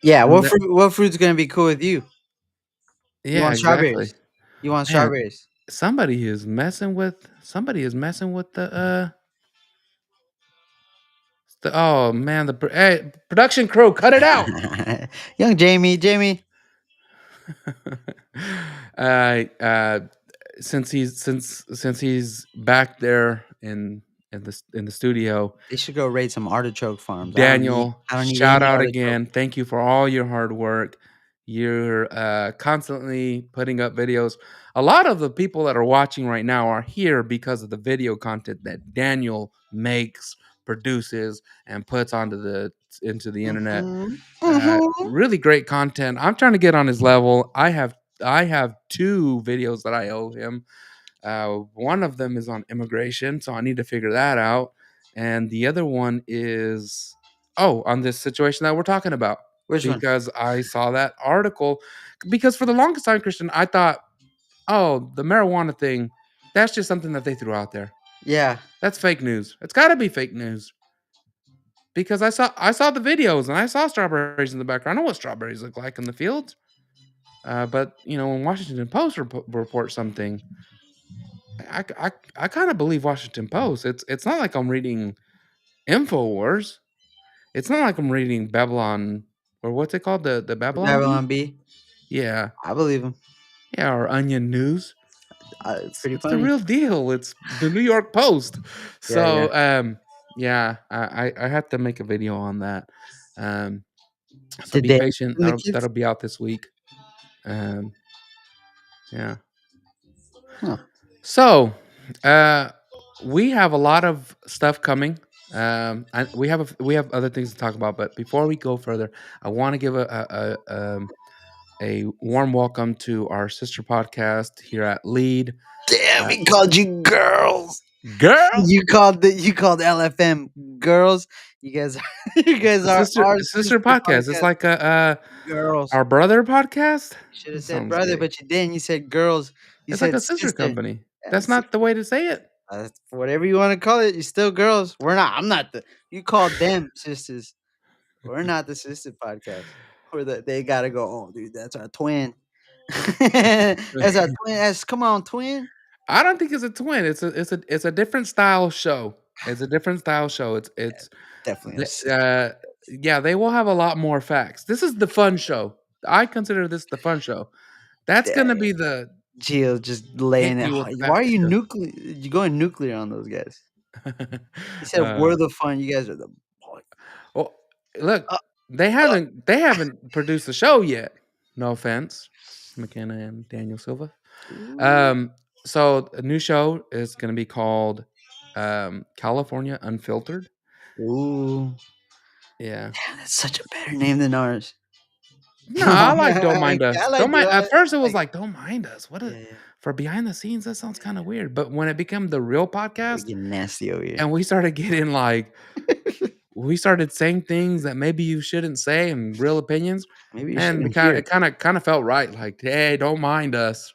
Yeah, then that, what fruit's gonna be cool with you? You yeah, want exactly. strawberries. You want Man, strawberries. somebody is messing with the oh man, hey, production crew, cut it out. Young Jamie. uh, uh, since he's back there in the studio, They should go raid some artichoke farms. Daniel, I don't need shout any out artichoke. again. Thank you for all your hard work. You're constantly putting up videos. A lot of the people that are watching right now are here because of the video content that Daniel makes, produces, and puts into the internet. Mhm. Mhm. Really great content. I'm trying to get on his level. I have two videos that I owe him. One of them is on immigration, so I need to figure that out. And the other one is on this situation that we're talking about Which one? because I saw that article. Because for the longest time, Christian, I thought, oh, the marijuana thing, that's just something that they threw out there. Yeah. That's fake news. It's got to be fake news because I saw the videos and I saw strawberries in the background. I know what strawberries look like in the fields. But when Washington Post reports something, I kind of believe Washington Post. It's not like I'm reading Infowars. It's not like I'm reading Babylon or what's it called, the Babylon Bee. Babylon B. Yeah, I believe him. yeah, or Onion News. It's pretty It's the funny. real deal. It's the New York Post. Yeah. So yeah, I have to make a video on that. Um, so Did be they patient. the kids? That'll be out this week. Um, yeah. Huh. So, uh, we have a lot of stuff coming. And we have other things to talk about, but before we go further, I want to give a warm welcome to our sister podcast here at Lead. Damn, Uh, he called you girls. Girl, You called LFM girls. You guys you it's guys the are our sister sister podcast. It's podcast. like Girls. our brother podcast. You should have That said sounds brother, gay. but you didn't. You said girls. You It's like said a sister sister. company. That's That's not the way to say it. whatever you want to call it. You're still girls. We're not. I'm not the. You called them sisters. We're not the sister podcast. They gotta go. Oh, dude, that's our twin. That's our twin. That's come on, twin. I don't think it's a twin. It's a different style show. It's a different style show. Definitely a The sister. yeah, they will have a lot more facts. This is the fun show. I consider this the fun show. That's Yeah, gonna be the Gio just hit laying it. you with Why are facts you show. nuclear? You going nuclear on those guys? He said Uh, we're the fun. You guys are the boy. well, look, Uh, they haven't produced the show yet. No offense, McKenna and Daniel Silva. ooh, Um, so a new show is gonna be called California Unfiltered. ooh. Yeah. Damn, that's such a better name than ours. No, I like Don't Mind I Us. like Don't mind. At first, it was like like Don't Mind Us. yeah, yeah, For behind the scenes? That sounds kind of yeah. weird. But when it became the real We podcast, getting nasty over here. and we started saying things that maybe you shouldn't say and real opinions, Maybe you and shouldn't hear. it kind of felt right. Like, hey, don't mind us.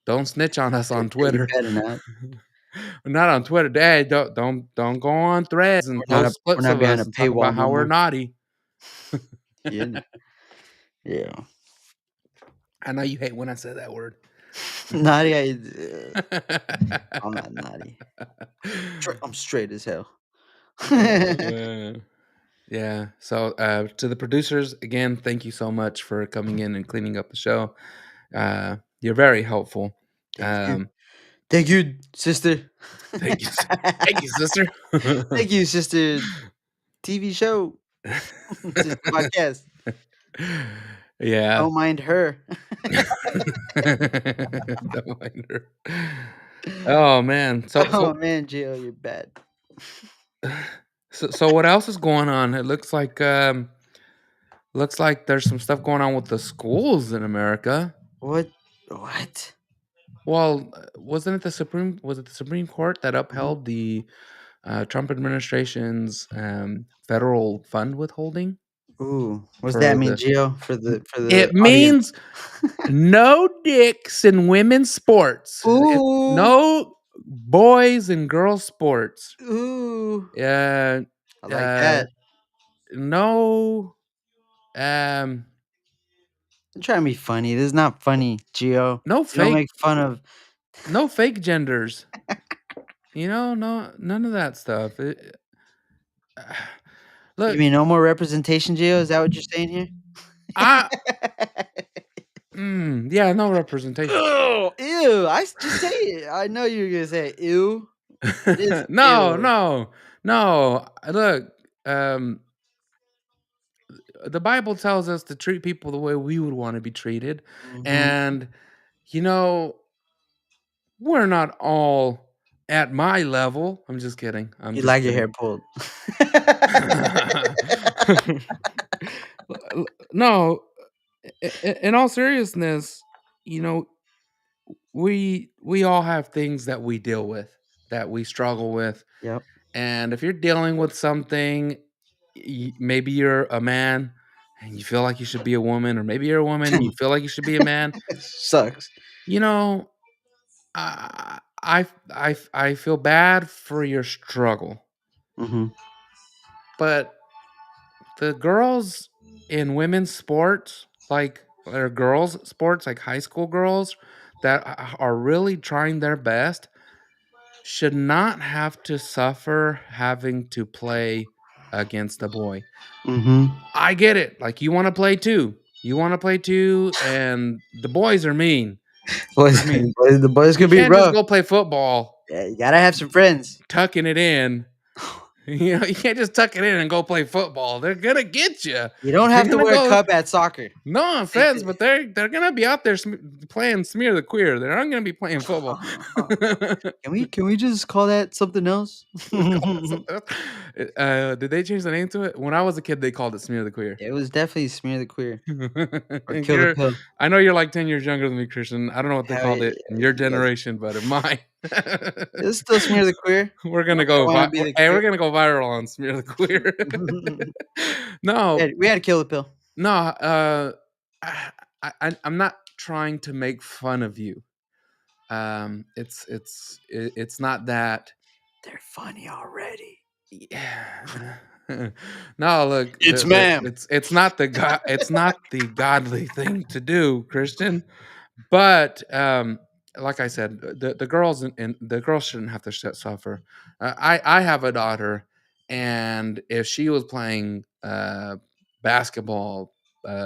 Don't snitch on us on You Twitter. better not. Not on Twitter. Hey, don't go on threads and post We're clips not of behind a us and talk paywall about no how we're more. naughty. Yeah, yeah. I know you hate when I say that word. Naughty. I'm not naughty. I'm straight as hell. Uh, yeah. So to the producers again, thank you so much for coming in and cleaning up the show. You're very helpful. Thank you. Um, Thank you, sister. thank you, thank you, sister. Thank you, sister. TV show. Sister podcast. Yeah. Don't mind her. Don't mind her. Oh man. Oh man, Gio, you're bad. So what else is going on? It looks like there's some stuff going on with the schools in America. What? What? Well, was it the Supreme Court that Mhm. upheld the Trump administration's federal fund withholding? Ooh, what's that for mean, the. Gio? For It the audience. means no dicks in women's sports. Ooh, No boys and girls sports. ooh, Uh, I like uh, that. no, um, Don't try to be funny. This is not funny, Gio. no You don't fake, make fun of. no fake genders. No, none of that stuff. You Look, mean no more representation, Gio? Is that what you're saying here? I, yeah, no representation. Oh, ew! Just say it. I know you were gonna say ew. It is No, ew. no, no. Look, um, the Bible tells us to treat people the way we would want to be treated, Mhm. and you know, we're not all at my level. I'm just kidding. I'm You just like your kidding. hair pulled. No, in all seriousness, you know, we all have things that we deal with, that we struggle with, Yep. and if you're dealing with something, maybe you're a man and you feel like you should be a woman, or maybe you're a woman and you feel like you should be a man. Sucks. You know, I feel bad for your struggle, Mhm. but the girls in women's sports, like or girls sports, like high school girls that are really trying their best, should not have to suffer having to play against a boy. Mhm. I get it. Like you want to play too. You want to play too, and the boys are mean. Boys, I mean, the boys you could be can't just rough. go play football Yeah, you gotta have some friends. tucking it in. You can't just tuck it in and go play football. They're gonna get you. You don't They're have to gonna wear a go. cup at soccer. No offense, but they're gonna be out there playing smear the queer. They're not gonna be playing football. Can we just call that something else? Call it something else. Did they change the name to it? When I was a kid, they called it smear the queer. It was definitely smear the queer or kill the You're, pill. I know you're like 10 years younger than me, Christian. I don't know what they Hell called yeah, it in your you guys. generation, but in mine, It's still smear the queer. we're Don't gonna go. wanna be the Hey, we're queer. gonna go viral on smear the queer. Yeah, No, we had to kill the pill. no. I'm not trying to make fun of you. It's not that. They're funny already. Yeah. No, look, It's ma'am. it's not the godly thing to do, Christian. But like I said, the girls and the girls shouldn't have to suffer. I have a daughter, and if she was playing basketball,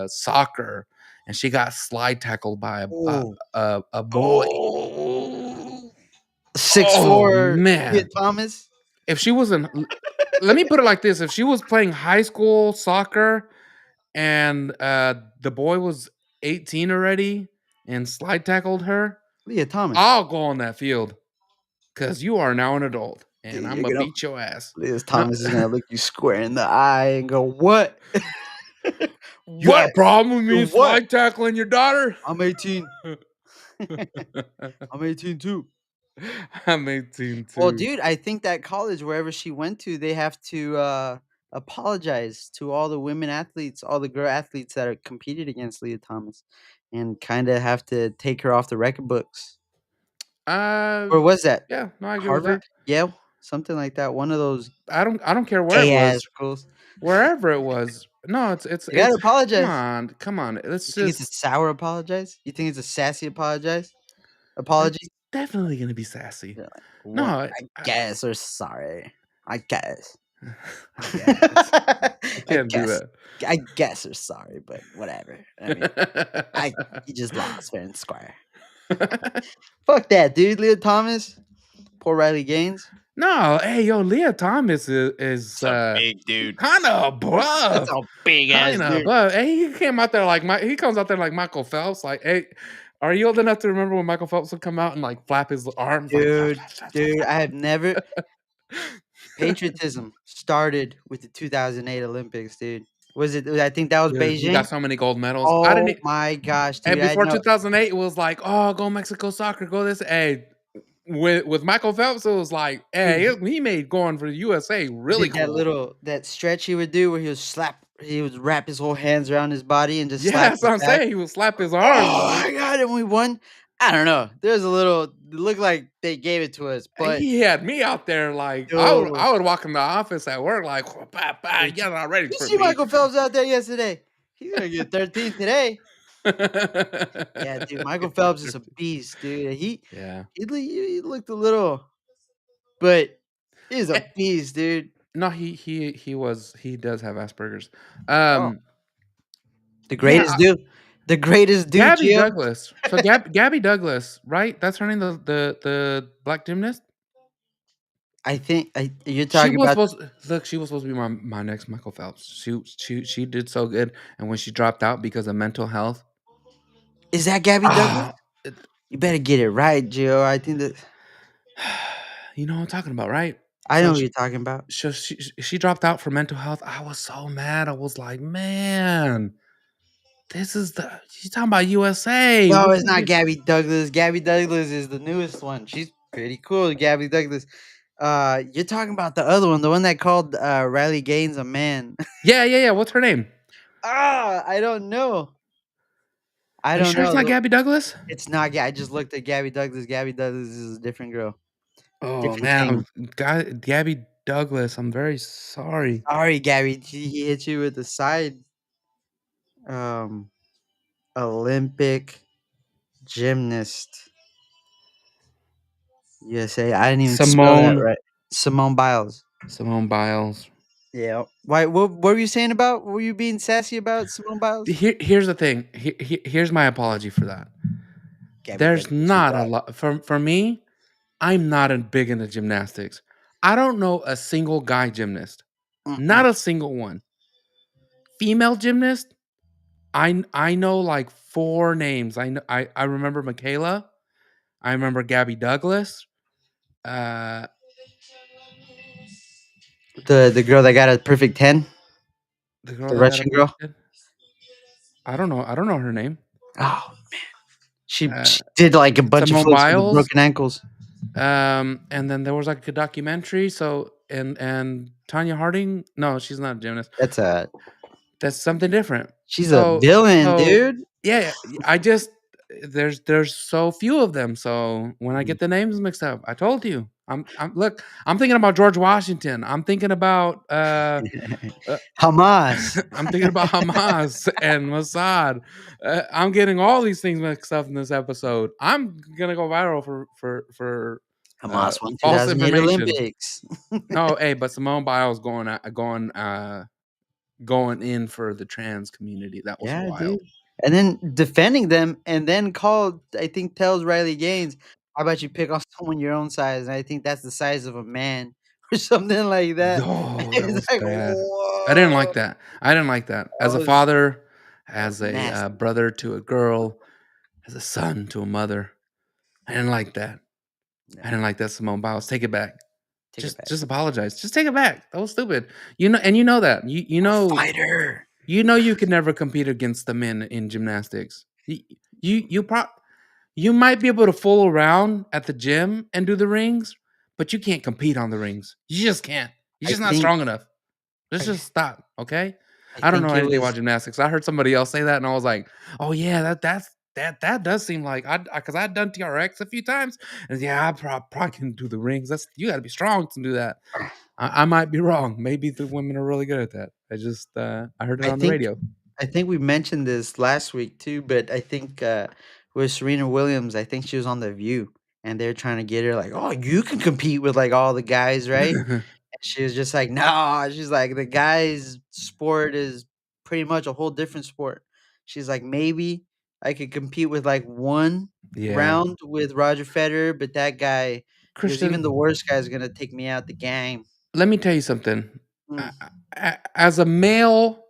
soccer, and she got slide tackled by Oh. a boy, Oh. oh 6'4" Leah man, Thomas. if she wasn't, let me put it like this: if she was playing high school soccer and the boy was 18 already and slide tackled her, Leah Thomas. I'll go on that field because you are now an adult and Dude, I'm you're gonna gonna beat your ass. Leah No, Thomas is gonna look you square in the eye and go, "What? you got What? a problem with me What? slide tackling your daughter? I'm 18. I'm 18 too." I'm 18 Well, too. dude, I think that college, wherever she went to, they have to apologize to all the women athletes, all the girl athletes that are competed against Leah Thomas, and kind of have to take her off the record books. Uh, Where was that? yeah, no, I agree with that. Harvard? Yale? Something like that. One of those I don't care where it gay ass was, schools. wherever it was. No, They gotta come apologize. on, come on. You Let's think it's a just. sour apologize? You think it's a sassy apologize? It's Apology? definitely gonna be sassy. They're like, No, "What? I guess we're sorry. I guess." I guess you I can't do guess. that. I guess we're sorry, but whatever. I mean, I you just lost fair and square. Fuck that, dude. Leah Thomas, poor Riley Gaines. No, hey, yo, Leah Thomas is It's a big dude. kind of That's above, a big ass kind of dude. above. Hey, he came out there like he comes out there like Michael Phelps. Like, hey, are you old enough to remember when Michael Phelps would come out and like flap his arms like? Flap, Dude, flap, flap, flap, dude, flap. I have never patriotism started with the 2008 Olympics, dude. Was it I think that was Dude, he got Beijing? so many gold medals. I didn't. Oh my gosh, And dude. I before know. 2008, it was like, oh, go Mexico soccer, go this. Hey, with Michael Phelps, it was like, Dude, hey, he made going for the USA really did that cool. little that stretch he would do where he would he would wrap his whole hands around his body and just Yeah, slap that's his what I'm back. saying. He would slap his arms. Oh my god, and we won. I don't know. There's a little it looked like they gave it to us, but He had me out there like dude, I would walk in the office at work like bah, bah, did yelling already you for see me. Michael Phelps out there yesterday? He's gonna get 13 today. Yeah, dude, Michael Phelps is a beast, dude. Yeah. He looked a little, but he's a Eh, beast, dude. no, he does have Asperger's. Oh, Um, the yeah, greatest dude, the greatest dude, Gabby Gio. Douglas. So Gabby Douglas, right? That's her name, the black gymnast. I think you're She talking was about. supposed look. She was supposed to be my next Michael Phelps. She did so good, and when she dropped out because of mental health, Is that Gabby Douglas? ah, it, You better get it right, Gio. I think that you know what I'm talking about, right? I So know what you're talking about. she dropped out for mental health. I was so mad. I was like, man, this is the she's talking about USA. No, We it's can't not be. Gabby Douglas. Gabby Douglas is the newest one. She's pretty cool, Gabby Douglas. You're talking about the other one, the one that called Riley Gaines a man. Yeah. What's her name? I don't know. I Are you don't sure it's know. not Gabby Douglas? It's not. I just looked at Gabby Douglas. Gabby Douglas is a different girl, Oh different man, thing. Gabby Douglas. I'm very sorry. Sorry, Gabby. He hit you with the side. Um, Olympic gymnast. USA. I didn't even spell that Simone right. Simone Biles. Simone Biles. Yeah. Why? What were you saying about? Were you being sassy about Simone Biles? Here's the thing. Here's my apology for that. Gabby There's Douglas, you not a got it. lot for me. I'm not a big into gymnastics. I don't know a single guy gymnast. Mm-mm. Not a single one. Female gymnast. I know like four names. I remember Michaela. I remember Gabby Douglas. Uh, The girl that got a perfect 10, the girl the that got a Russian girl. perfect. I don't know. I don't know her name. Oh, Uh, she did like a bunch of Simone flips with the Biles. broken ankles. And then there was like a documentary. So and Tanya Harding. No, she's not a gymnast. That's a That's something different. she's a So villain, so dude. yeah, I just there's so few of them. So when I Mm. get the names mixed up, I told you. I'm look. I'm thinking about George Washington. I'm thinking about uh Hamas. I'm thinking about Hamas and Mossad. I'm getting all these things mixed up in this episode. I'm gonna go viral for Hamas won false 2008 information. Olympics. No, hey, but Simone Biles going in for the trans community. That was Yeah, dude. wild. And then defending them and then called I think tells Riley Gaines, "How about you pick on someone your own size?" And I think that's the size of a man or something like that. Oh, that It's was like, bad. I didn't like "Whoa." that. I didn't like that. That As a was father, that was as a nasty. brother to a girl, as a son to a mother, I didn't like that. I No, didn't like that, Simone Biles. Take it back. take it back. Just apologize. Just take it back. That was stupid. You know that. A fighter. You know you could never compete against the men in gymnastics. You pro you might be able to fool around at the gym and do the rings, but you can't compete on the rings. You just can't. You're I just not think strong enough. Let's I just stop, okay? I I don't know think it anything was about gymnastics. I heard somebody else say that, and I was like, "Oh yeah, that does seem like I because I've done TRX a few times, and yeah, I probably can do the rings. That's you got to be strong to do that. I might be wrong. Maybe the women are really good at that. I heard it I on the think radio. I think we mentioned this last week too, but I think with Serena Williams, I think she was on The View, and they're trying to get her like, "Oh, you can compete with like all the guys, right?" And she was just like, "No." She's like, "The guys' sport is pretty much a whole different sport." She's like, "Maybe I could compete with like one Yeah, round with Roger Federer, but that guy, he goes, even the Christian. worst guy is gonna take me out the game." Let me tell you something. Mm. As a male,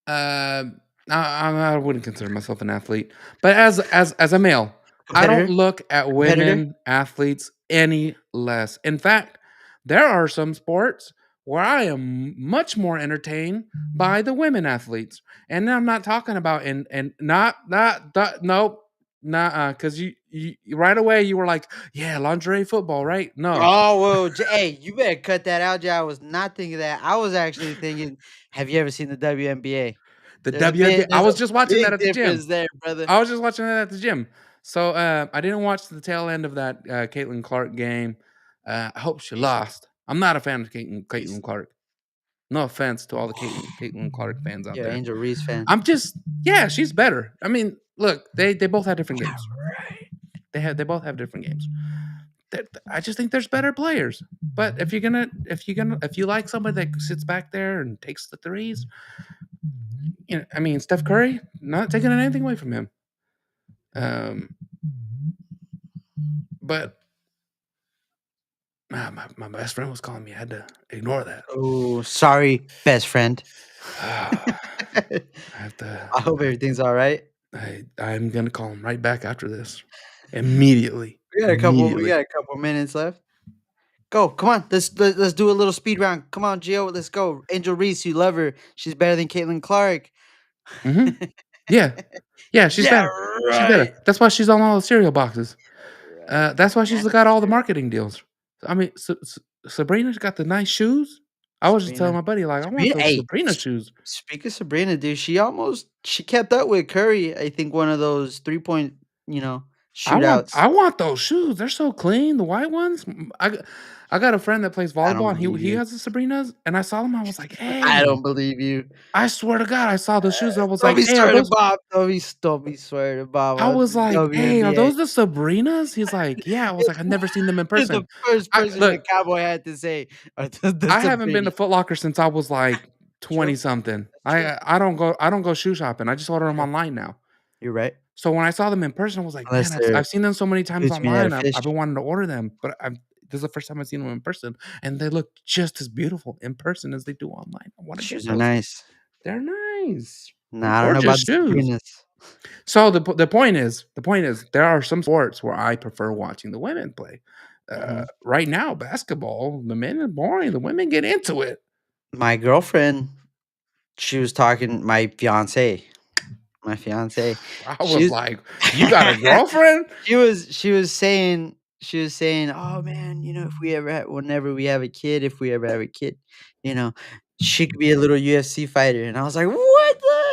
uh, I wouldn't consider myself an athlete, but as a male, I don't Competitor, look at competitor. women athletes any less. In fact, there are some sports where I am much more entertained by the women athletes, and I'm not talking about and not nope. Nah, because you right away you were like, yeah, lingerie football, right? No, Oh, well, hey, you better cut that out, Jay. I was not thinking that. I was actually thinking, have you ever seen the WNBA? the WNBA. I There's a was just watching that big at the gym. difference there, brother. I was just watching that at the gym. So I didn't watch the tail end of that Caitlin Clark game. I hope she She's lost. I'm not a fan of she's Caitlin Clark. No offense to all the Caitlin Clark fans out you're an there. Angel Reese fan. I'm just yeah, she's better. I mean, look, they both have different games. They both have different games. I just think there's better players. But if you like somebody that sits back there and takes the threes, you know, I mean Steph Curry, not taking anything away from him. Um, but my best friend was calling me. I had to ignore that. Oh, sorry, best friend. I have I to. hope everything's all right. I'm gonna call him right back after this, immediately. We Immediately. got a couple minutes left. Go, come on. Let's do a little speed round. Come on, Gio, let's go. Angel Reese, you love her. She's better than Caitlin Clark. Hmm. Yeah, yeah, she's Yeah, better. She's right. better. That's why she's on all the cereal boxes. Right. That's why she's That's got all the fair. marketing deals. I mean, Sabrina's got the nice shoes. I was just telling Sabrina. my buddy, like, I want Sabrina, those hey, Sabrina shoes. speak of Sabrina, dude, she kept up with Curry. I think one of those 3-point, shootouts. I want those shoes. They're so clean, the white ones. I got a friend that plays I don't volleyball, and believe he you. has the Sabrinas, and I saw them. I was like, I hey, don't believe you. I swear to God, I saw the shoes. I was Don't like, be hey, are swearing to those? Bob. Don't be swearing to Bob I on was the like, hey, are WNBA. those the Sabrinas? He's like, yeah. I was like, I've never seen them in You're the person. first I person look, that Cowboy had to say, the I haven't been Sabrina. to Foot Locker since I was like True. 20 something. That's true. I don't go shoe shopping. I just order them True. online now. You're right. So when I saw them in person, I was like, man, Unless they're I've seen them so many times teach me how to online. I've fish. been wanting to order them, but this is the first time I've seen them in person, and they look just as beautiful in person as they do online. I want to get Shoes are those. nice. They're nice. They're Nah, I don't know gorgeous about the shoes. Sabrinas. So the point is, there are some sports where I prefer watching the women play. Mhm. Right now, basketball, the men are boring. The women get into it. My girlfriend, she was talking my fiance. I She was was like, "You got a girlfriend?" she was saying, "Oh man, whenever we have a kid, if we ever have a kid, you know, she could be a little UFC fighter." And I was like, "What the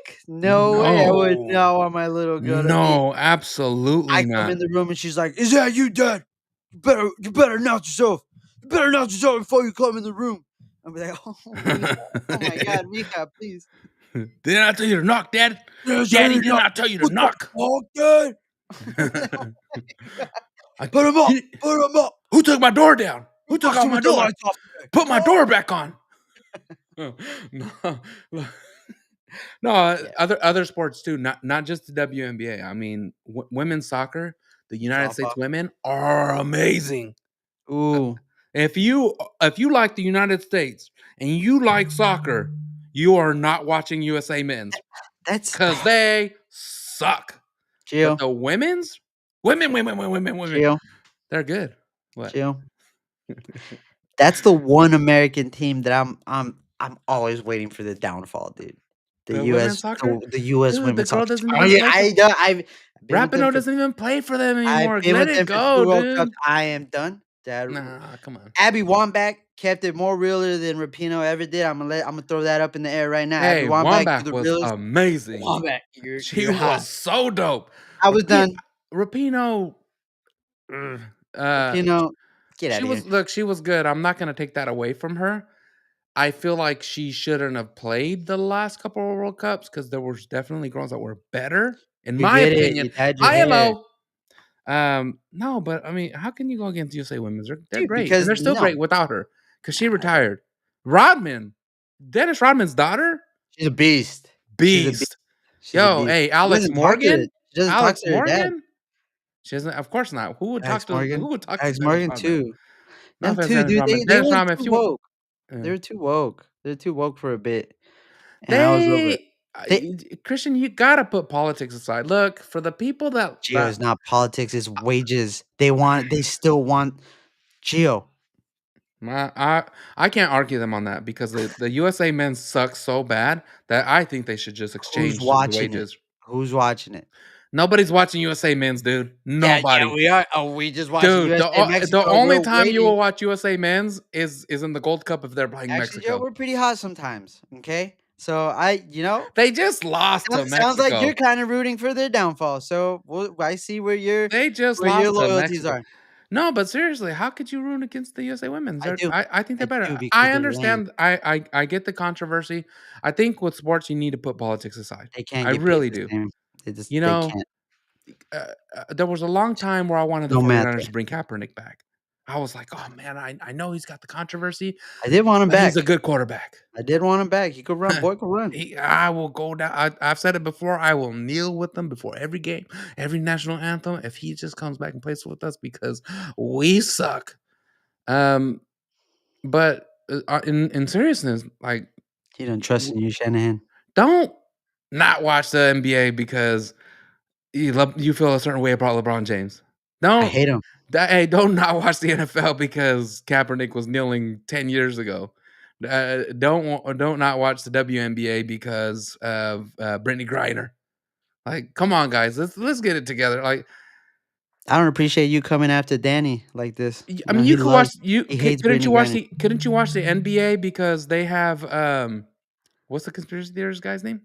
heck? No way! I would No, not want my little girl to be." no, I absolutely come in not. the room and she's like, "Is that you, Dad? You better announce yourself. You better announce yourself before you come in the room." I'll be like, "Oh, Mija. Oh my God, Mija, please." Didn't I tell you to knock, Dad? "Yes, Daddy, sir, didn't no. I tell you to What the knock? fuck, Dad?" I, "Put him up! you- Put him up! who took my door down? Who Who took boxed out him my with the door? lights off today? Put my Oh!" door back on. No, no, no, Yeah. other sports too, not just the WNBA. I mean, women's soccer, the United Softball. States women are amazing. Ooh, If you like the United States and you like soccer, you are not watching USA men's that's because they suck. But Gio, the women, Gio, they're good. What? Gio. That's the one American team that I'm always waiting for the downfall, dude. The The US women's soccer? the US Dude, the women's girl soccer doesn't team. Oh even yeah, play for I've been with them Rapinoe for doesn't even play for them I've anymore. been Let with it them for go, 2 World Cups. dude. I am done. Dad, Nah, come on. Abby Wambach kept it more realer than Rapinoe ever did. Imma throw that up in the air right now. Abby Hey, Wambach, you're Wambach the was realest. amazing. Wambach, She you're hot. was so dope. I was Rapi done. Rapinoe, ugh, uh, Rapinoe, get she out of here. was look, she was good. I'm not gonna take that away from her. I feel like she shouldn't have played the last couple of World Cups because there was definitely girls that were better, in You my did it. opinion. You dyed your hair. IMO. No, but I mean, how can you go against USA Women's? They're Dude, great, and because they're still no. great without her because she I don't retired. Rodman, Dennis Rodman's daughter, she's a beast. She's a beast. beast. She's a Yo, beast. hey, Alex Morgan, She doesn't talk to her dad. She doesn't. Of course not. Who would talk to Alex Dennis Morgan Rodman? too. No Them offense, 2, Dennis dude, Rodman. they Dennis went Rodman, if too you, woke. uh, They were too woke. They're too woke for a bit, and I was over it. they, They Christian, you gotta put politics aside. Look for the people Geo is not politics, it's wages. They still want Geo. My, I can't argue them on that because the USA men suck so bad that I think they should just Who's exchange the watching it? wages. Who's watching it? Nobody's watching USA Men's, dude. Yeah, Nobody. we are. Oh, we just watched Dude, USA the Mexico. only We're time you will waiting. watch USA Men's is in the Gold Cup if they're playing Actually, Joe, Mexico. we're pretty hot sometimes. Okay, so They just lost to sounds like you're Mexico. kind of rooting for their downfall. So I see They just where your lost to loyalties Mexico. are. No, but seriously, how could you root against the USA Women's? I do. I think they're I do better. because I they're lame. understand. I get the controversy. I think with sports, you need to put politics aside. They can't I get paid really the do. same. They just You they know, can't. there was a long time where I wanted the No matter. 49ers to bring Kaepernick back. I was like, oh man, I know he's got the controversy, I did want him but he's back. a good quarterback. I did want him back. He could run. Boy could run. I will go down. I've said it before. I will kneel with them before every game, every national anthem, if he just comes back and plays with us because we suck. Um, but in seriousness, like, He don't trust in you, Shanahan. don't not watch the NBA because you feel a certain way about LeBron James. I Don't hate him. hey, don't not watch the NFL because Kaepernick was kneeling 10 years ago. Don't not watch the WNBA because of Brittany Griner. Like, come on, guys, let's get it together. Like, I don't appreciate you coming after Danny like this. You I know, mean, you could watch he hates couldn't Brittany you watch Griner. the NBA because they have what's the conspiracy theorist guy's name?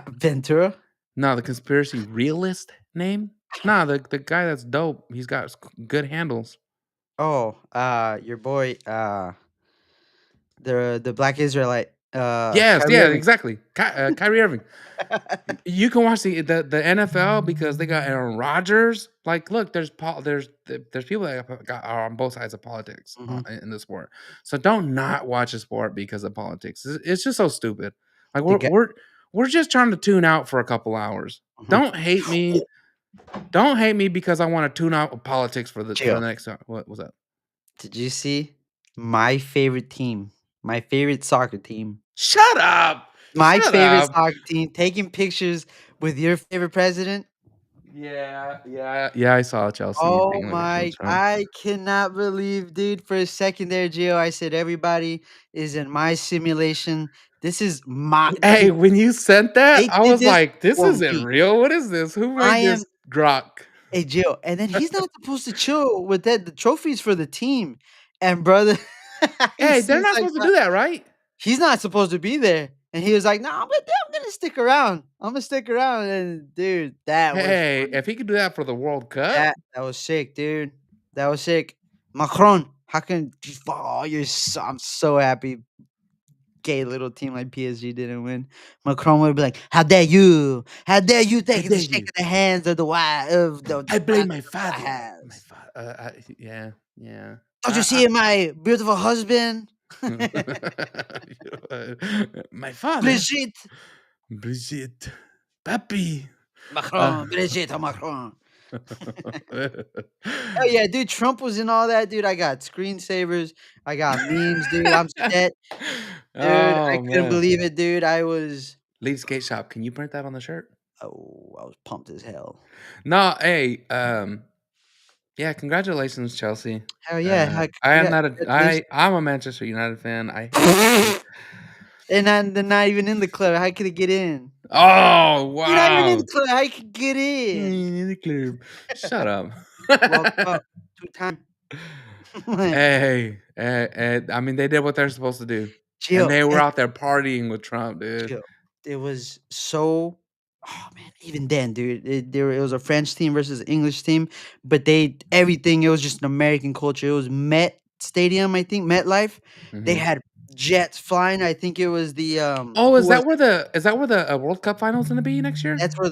Ventura? No, the conspiracy realist name. Nah, the guy that's dope. He's got good handles. Oh, your boy, the Black Israelite, Yes, Kyrie yeah, Irving. exactly. Kyrie Irving. You can watch the NFL because they got Aaron Rodgers. Like, look, there's people that are on both sides of politics Mhm. in the sport. So don't not watch a sport because of politics. It's just so stupid. Like The guy we're just trying to tune out for a couple hours. Mhm. Don't hate me. Don't hate me because I want to tune out politics for the Chill. next time. What was that? Did you see my favorite team, my favorite soccer team, Shut up. my Shut favorite up. soccer team taking pictures with your favorite president? Yeah, I saw Chelsea Oh taking pictures with my Trump. I cannot believe, dude, for a second there, Gio, I said everybody is in my simulation. This is my Hey, dude, when you sent that, they I did was this like, "This for isn't me. real. What is this? Who I made am this grok?" Hey, Gio, and then he's not supposed to chill with that the trophies for the team, and brother, he Hey, they're seems not like supposed to do that, right? he's not supposed to be there, and he was like, "No, I'm gonna stick around. I'm gonna stick around." And dude, that was Hey, funny. if he could do that for the World Cup, That was sick, dude. That was sick. Macron, how can I'm so happy. Gay little team like PSG didn't win. Macron would be like, "How dare you? How dare you I take the dare shake you. of the hands of the wife of the I blame father my of the father. My house? father. Yeah. Don't you see my beautiful husband, My father, Brigitte Brigitte, Papi. Uh, Macron, Brigitte Macron." Oh yeah, dude, Trump was in all that, dude. I got screensavers, I got memes, dude. I'm set, dude. I oh couldn't man, believe it, dude. Lead Skate Shop. Can you print that on the shirt? I was pumped as hell. No, hey, yeah, congratulations, Chelsea. Hell yeah, heck, I am not a congratulations. I'm a Manchester United fan. I hate Chelsea. And then they're not even in the club. How could it get in? Oh You're not even in the wow. club. How you could get in? In the club. Shut up. World Cup, 2 time. I mean, they did what they're supposed to do, and Chill, they were out there partying with Trump, dude. chill. It was so oh man, even then, dude, it was a French team versus an English team, but everything, it was just an American culture. It was Met Stadium, I think, MetLife. They Mhm. had jets flying. I think it was the Oh, who was is that where the World Cup final's gonna be next year? that's where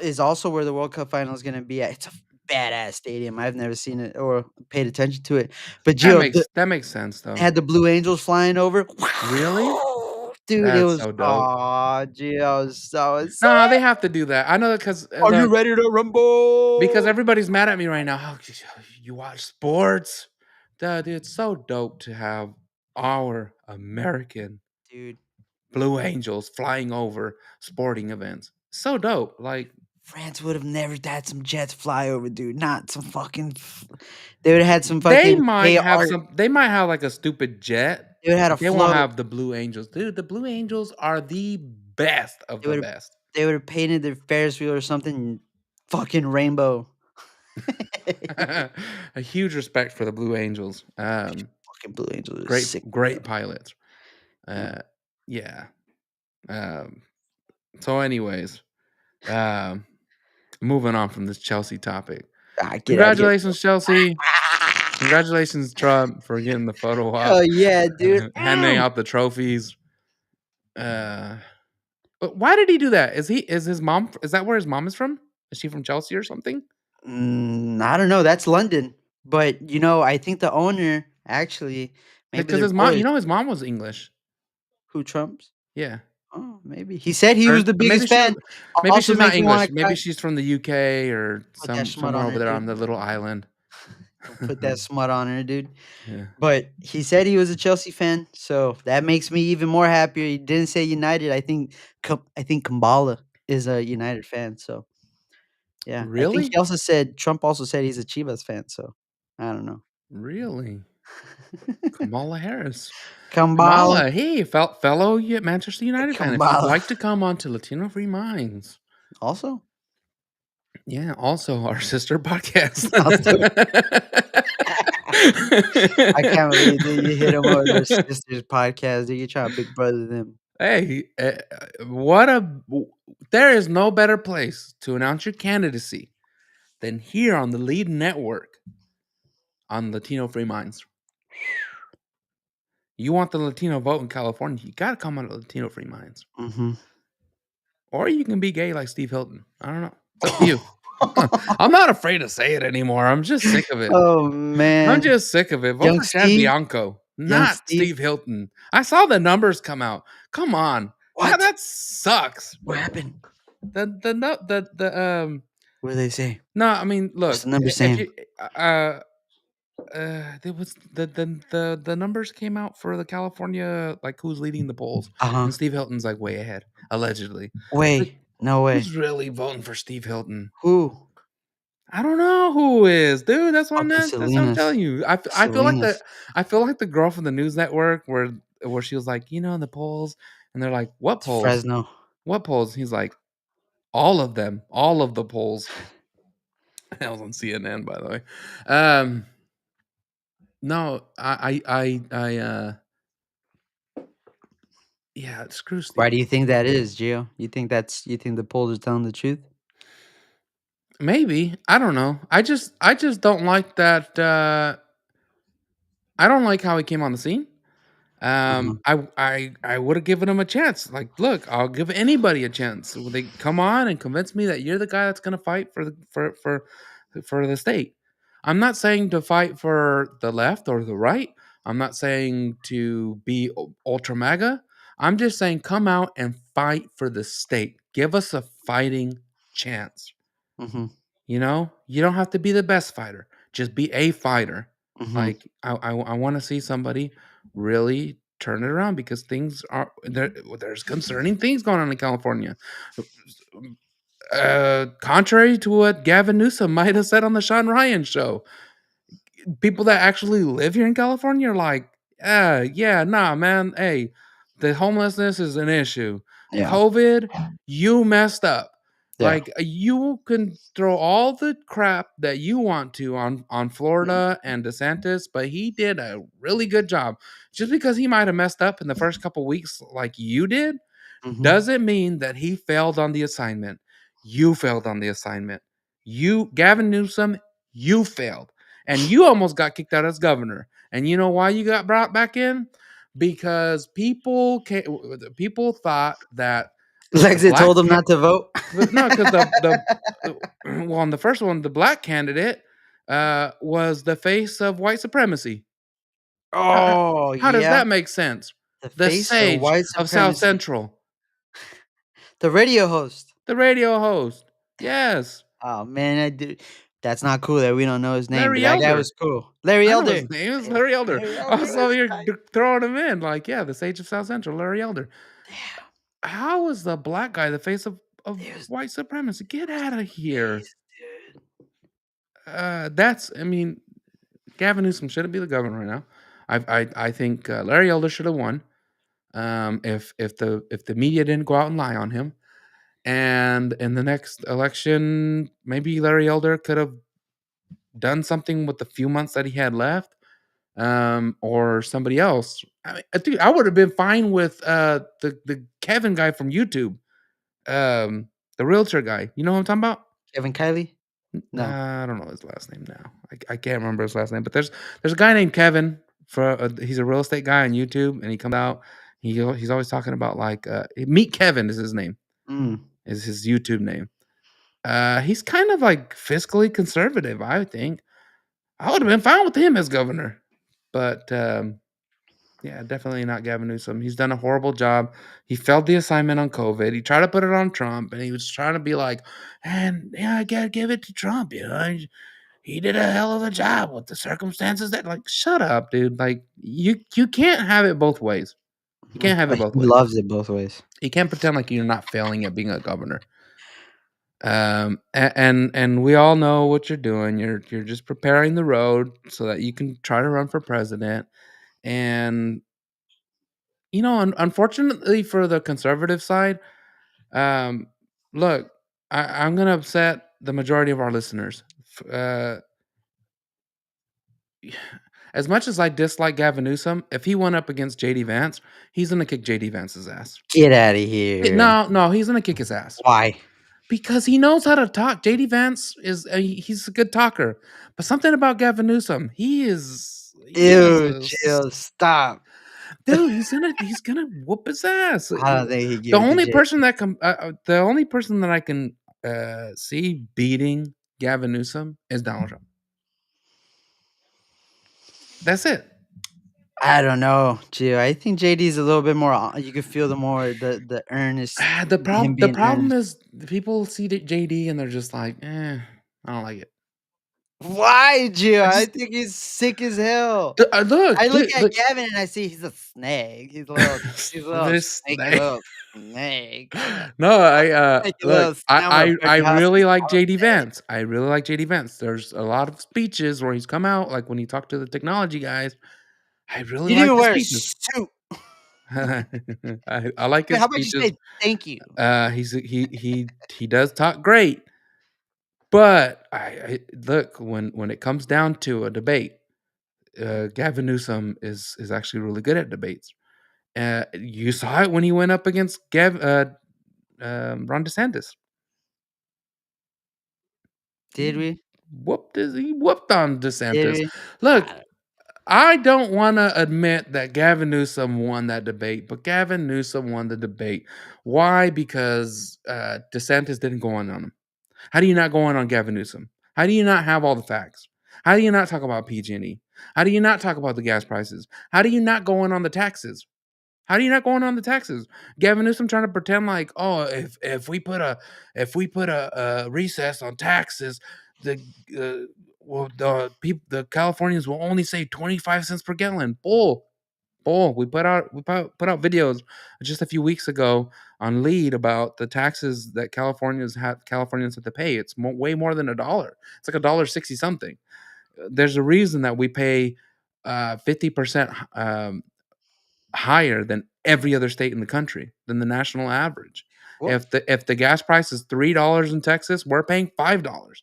is also where the World Cup final is gonna be at. It's a badass stadium. I've never seen it or paid attention to it. But Gio, That makes sense though. had the Blue Angels flying over. Really? Dude, it That's was so dope. Gio, I was so No, they have to do that. I know that because Are you ready to because rumble? everybody's mad at me right now. How you watch sports? Dude, it's so dope to have our American Dude, Blue Angels flying over sporting events. So dope. Like France would have never had some jets fly over, dude. Not some fucking they would have had some fucking AR they might have like a stupid jet, they would have had a but they won't float. have the Blue Angels. Dude, the Blue Angels are the best of They the would best. They would have painted their Ferris wheel or something fucking rainbow. A huge respect for the Blue Angels. Fucking Blue Angels is Great, sick. great pilots. Yeah. Yeah. Um, so, anyways, um, moving on from this Chelsea topic. Get out of here. Congratulations, Chelsea. Congratulations, Trump, for getting the photo Hell op, yeah, dude. handing out the trophies. Uh, but why did he do that? Is his mom? Is that where his mom is from? Is she from Chelsea or something? I don't know. That's London, but I think the owner actually maybe Because they're his mom, boys. his mom was English. Who Trump's? Yeah, Oh, maybe he said he or was the maybe biggest fan. maybe Also she's not makes me want English. to cry. Maybe she's from the UK or Put that smut somewhere on over her, there dude. on the little island. Don't put that smut on her, dude. Yeah, But he said he was a Chelsea fan, so that makes me even more happier. He didn't say United. I think Kambala is a United fan. So yeah, I think really, Trump also said he's a Chivas fan. So I don't know. really. Kamala Harris. Kambala, Kamala, hey, fellow Manchester United fan, if you'd Kambala. like to come on to Latino Free Minds, Also, yeah, also our sister podcast. also, I can't believe that you hit him over their sister's podcast. Dude, you trying to big brother them. Hey, what a there is no better place to announce your candidacy than here on the Lead Network on Latino Free Minds. You want the Latino vote in California, you got to come on to Latino Free Minds. Mm-hmm. Or you can be gay like Steve Hilton. I don't know. It's up to you. I'm not afraid to say it anymore. I'm just sick of it. Oh I'm man, just sick of it. Vote young for Chad Steve, Bianco, young not Steve. Steve Hilton. I saw the numbers come out. Come on. What? That sucks. What happened? The What did they say? no, I mean, What's look, the number if saying? you there was the numbers came out for the California, like who's leading the polls, Uh huh. and Steve Hilton's like way ahead, allegedly. Like, Way. No way. who's really voting for Steve Hilton? Who? I don't know who is, dude. Fucking That's what I'm Salinas. telling you. Salinas. I feel like the girl from the news network where she was like, the polls, and they're like, what It's polls? Fresno. What polls? He's like, all of them, all of the polls. That was on CNN, by the way. No, yeah, screw Steve. Why do you think that is, Gio? You think the polls are telling the truth? Maybe, I don't know. I just don't like that. I don't like how he came on the scene. Uh-huh. I would have given him a chance. Like, look, I'll give anybody a chance. Will they come on and convince me that you're the guy that's going to fight for for the state? I'm not saying to fight for the left or the right. I'm not saying to be ultra mega. I'm just saying come out and fight for the state. Give us a fighting chance. Mm-hmm. You don't have to be the best fighter. Just be a fighter. Mm-hmm. Like I want to see somebody really turn it around because things are there. There's concerning things going on in California. Contrary to what Gavin Newsom might have said on the Sean Ryan show, people that actually live here in California are like, yeah, nah, man. Hey, the homelessness is an issue. Yeah. COVID, you messed up. Yeah. Like you can throw all the crap that you want to on Florida and DeSantis, but he did a really good job. Just because he might have messed up in the first couple weeks, like you did, Mm-hmm. doesn't mean that he failed on the assignment. You failed on the assignment. Gavin Newsom, you failed. And you almost got kicked out as governor. And you know why you got brought back in? Because people thought that the Lexit told him not to vote. no, because well, on the first one, the black candidate was the face of white supremacy. How, Oh how does yeah, that make sense? the The face of sage white of South supremacy. Central. The radio host. The radio host. Yes. Oh man, I do. That's not cool that we don't know his name, but Larry that guy Elder. was cool. Larry I know Elder. his name is Larry Elder. Larry I Elder. saw That's you're tight. throwing him in. Like, yeah, the sage of South Central, Larry Elder. Damn, How is the black guy the face of it was white supremacy? Get out of here. nice, dude. I mean, Gavin Newsom shouldn't be the governor right now. I think Larry Elder should have won. If the media didn't go out and lie on him, And in the next election, maybe Larry Elder could have done something with the few months that he had left, or somebody else. Dude, I would have been fine with the Kevin guy from YouTube, um, the realtor guy. You know what I'm talking about? Kevin Kiley? No. I don't know his last name now. I can't remember his last name, but there's a guy named Kevin. He's a real estate guy on YouTube, and he comes out. He's always talking about like Meet Kevin is his name. Mm. Is his YouTube name. He's kind of like fiscally conservative, I think. I would have been fine with him as governor, but yeah, definitely not Gavin Newsom. He's done a horrible job. He failed the assignment on COVID. He tried to put it on Trump, and he was trying to be like, and yeah, I gotta give it to Trump. He did a hell of a job with the circumstances that, like, shut up, dude. Like, you can't have it both ways. You can't have it But he both ways. loves it both ways. You can't pretend like you're not failing at being a governor. And we all know what you're doing. You're just preparing the road so that you can try to run for president. And unfortunately for the conservative side, um, look, I'm gonna upset the majority of our listeners. As much as I dislike Gavin Newsom, if he went up against JD Vance, he's gonna kick JD Vance's ass. Get out of here. No, he's gonna kick his ass. Why? Because he knows how to talk. JD Vance he's a good talker. But something about Gavin Newsom, he is Ew, chill, stop. dude, he's gonna whoop his ass. I don't think he'd The give it to only Jay. person that the only person that I can see beating Gavin Newsom is Donald Trump. That's it. I don't know, Gio. I think JD's a little bit more. You can feel the earnest, him The being problem earnest. is people see JD and they're just like, I don't like it. Why, Gio? I I just think he's sick as hell. look, I look dude, at look. Gavin and I see he's a snake. He's a little This snaky snake. little snake. No, I Snaky look, little snake. I'm gonna I burn your house to really the like ground JD today. Vance. I really like JD Vance. There's a lot of speeches where he's come out, like when he talked to the technology guys. I really You didn't like even the wear a speeches. suit. I like his How about you speeches. say thank you? He does talk great, but I look when it comes down to a debate, Gavin Newsom is actually really good at debates. You saw it when he went up against Ron DeSantis. Did we? He whooped on Did DeSantis. we? Look, I don't I don't want to admit that Gavin Newsom won that debate, but Gavin Newsom won the debate. Why? Because DeSantis didn't go on him. How do you not go on Gavin Newsom? How do you not have all the facts? How do you not talk about PG&E? How do you not talk about the gas prices? How do you not go in on the taxes? How do you not going on the taxes? Gavin Newsom trying to pretend like, oh, if we put a recess on taxes, the the Californians will only save 25 cents per gallon. Bull. We put out videos just a few weeks ago on Lead about the taxes that Californians have to pay. It's way more than $1. It's like $1.60 something. There's a reason that we pay 50% higher than every other state in the country, than the national average. Well, If the gas price is $3 in Texas, we're paying $5.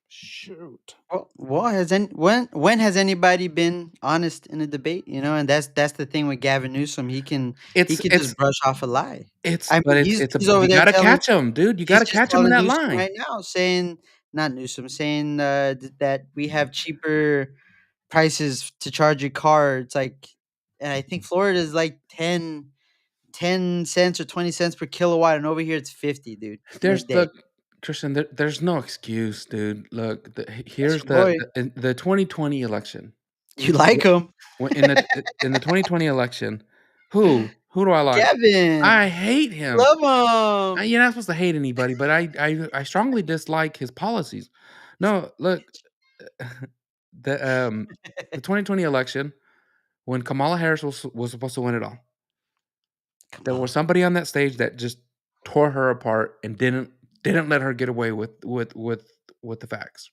Shoot. has when has anybody been honest in a debate? You know, and that's the thing with Gavin Newsom. He It's can it's just brush off a lie. it's I but mean, it's a he's over you there gotta telling. catch him, dude. You He's gotta just catch him in telling that Newsom line. right now, saying not Newsom, saying that we have cheaper prices to charge your car. It's like, and I think Florida is like 10 cents or 20 cents per kilowatt, and over here it's 50, dude, There's midday. the Christian, there's no excuse, dude. Look, That's here's your boy. the 2020 election. You like him, In the 2020 election, who do I like? Kevin? I hate him. Love him. You're not supposed to hate anybody, but I strongly dislike his policies. No, look, the um the 2020 election, when Kamala Harris was supposed to win it all, Come there was on. somebody on that stage that just tore her apart and didn't let her get away with the facts.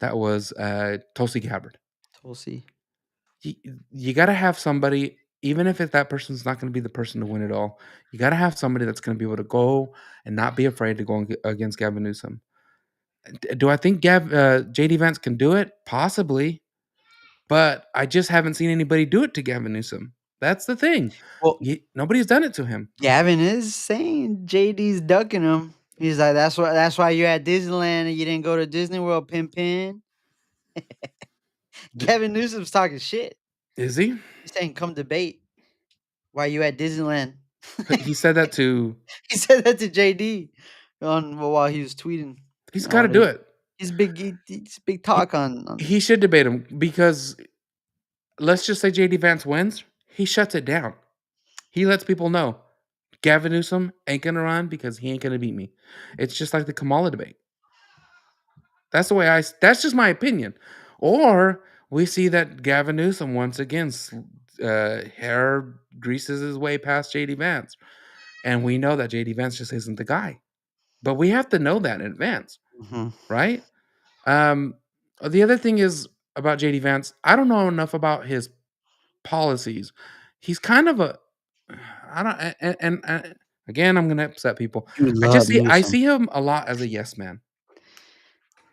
That was Tulsi Gabbard. Tulsi. You, you got to have somebody. even if that person's not going to be the person to win it all, you got to have somebody that's going to be able to go and not be afraid to go against Gavin Newsom. Do I think JD Vance can do it? Possibly, but I just haven't seen anybody do it to Gavin Newsom. That's the thing. Well, Nobody's done it to him. Gavin is saying JD's ducking him. He's like, that's why you're at Disneyland and you didn't go to Disney World, Pimpin. Gavin Newsom's talking shit. Is he? He's saying, come debate. Why you at Disneyland? He said that to. He said that to JD while he was tweeting. He's got to do it. He's big talk on. He should debate him because let's just say JD Vance wins. He shuts it down. He lets people know Gavin Newsom ain't gonna run because he ain't gonna beat me. It's just like the Kamala debate. That's the way that's just my opinion. Or we see that Gavin Newsom once again hair greases his way past JD Vance. And we know that JD Vance just isn't the guy. But we have to know that in advance. Mm-hmm. Right? The other thing is about JD Vance, I don't know enough about his policies. He's kind of a I don't and again I'm gonna upset people. I see him a lot as a yes man.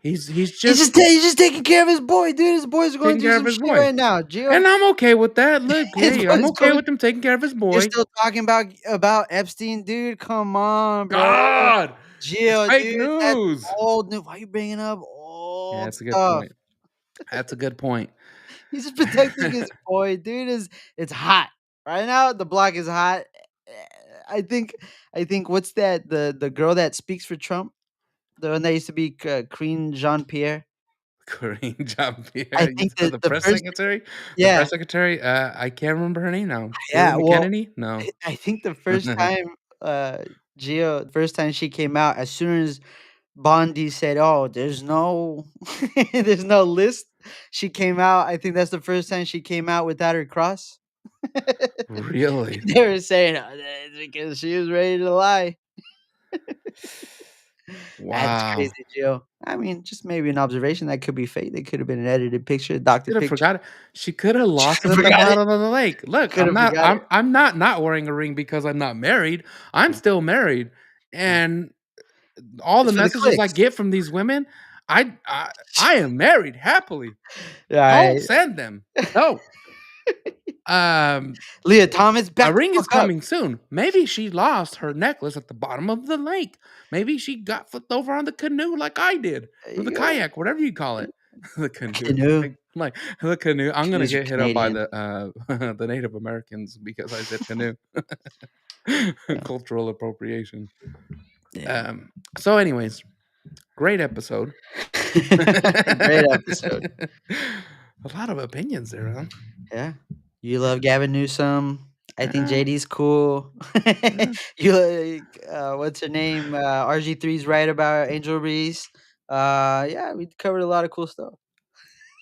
He's just taking care of his boy, dude. His boy's going through some shit right now, Gio. And I'm okay with that. Look, hey, I'm okay with him taking care of his boy. You're still talking about Epstein, dude. Come on, bro. God, Gio, fake dude, news. That's old news. Why are you bringing up old Yeah, that's a good stuff? point. That's a good point. He's protecting his boy, dude. It's hot right now. The block is hot. I think what's that? The girl that speaks for Trump, the one that used to be Karine Jean-Pierre. Karine Jean-Pierre. I think the press secretary. Yeah, the press secretary. I can't remember her name now. Yeah, Hillary Kennedy. No, I think the first time, Gio, the first time she came out, as soon as Bondi said, "Oh, there's no, there's no list," she came out. I think that's the first time she came out without her cross. Really? They were saying that's because she was ready to lie. Wow, that's crazy, Gio. I mean, just maybe an observation that could be fake. They could have been an edited picture, doctor picture. Forgot it. She could have lost it at the bottom of the lake. Look, I'm not wearing a ring because I'm not married. I'm still married, and all the messages I get from these women, I am married happily. Don't send them. No. Leah Thomas, a ring is coming soon. Maybe she lost her necklace at the bottom of the lake. Maybe she got flipped over on the canoe like I did, or the kayak, whatever you call it. The canoe. Like the canoe. I'm gonna get hit up by the Native Americans because I said canoe. Cultural appropriation. Yeah. So, anyways, great episode. Great episode. A lot of opinions there, huh? Yeah. You love Gavin Newsom. I think JD's cool. You like what's her name? RG3's right about Angel Reese. Yeah, we covered a lot of cool stuff.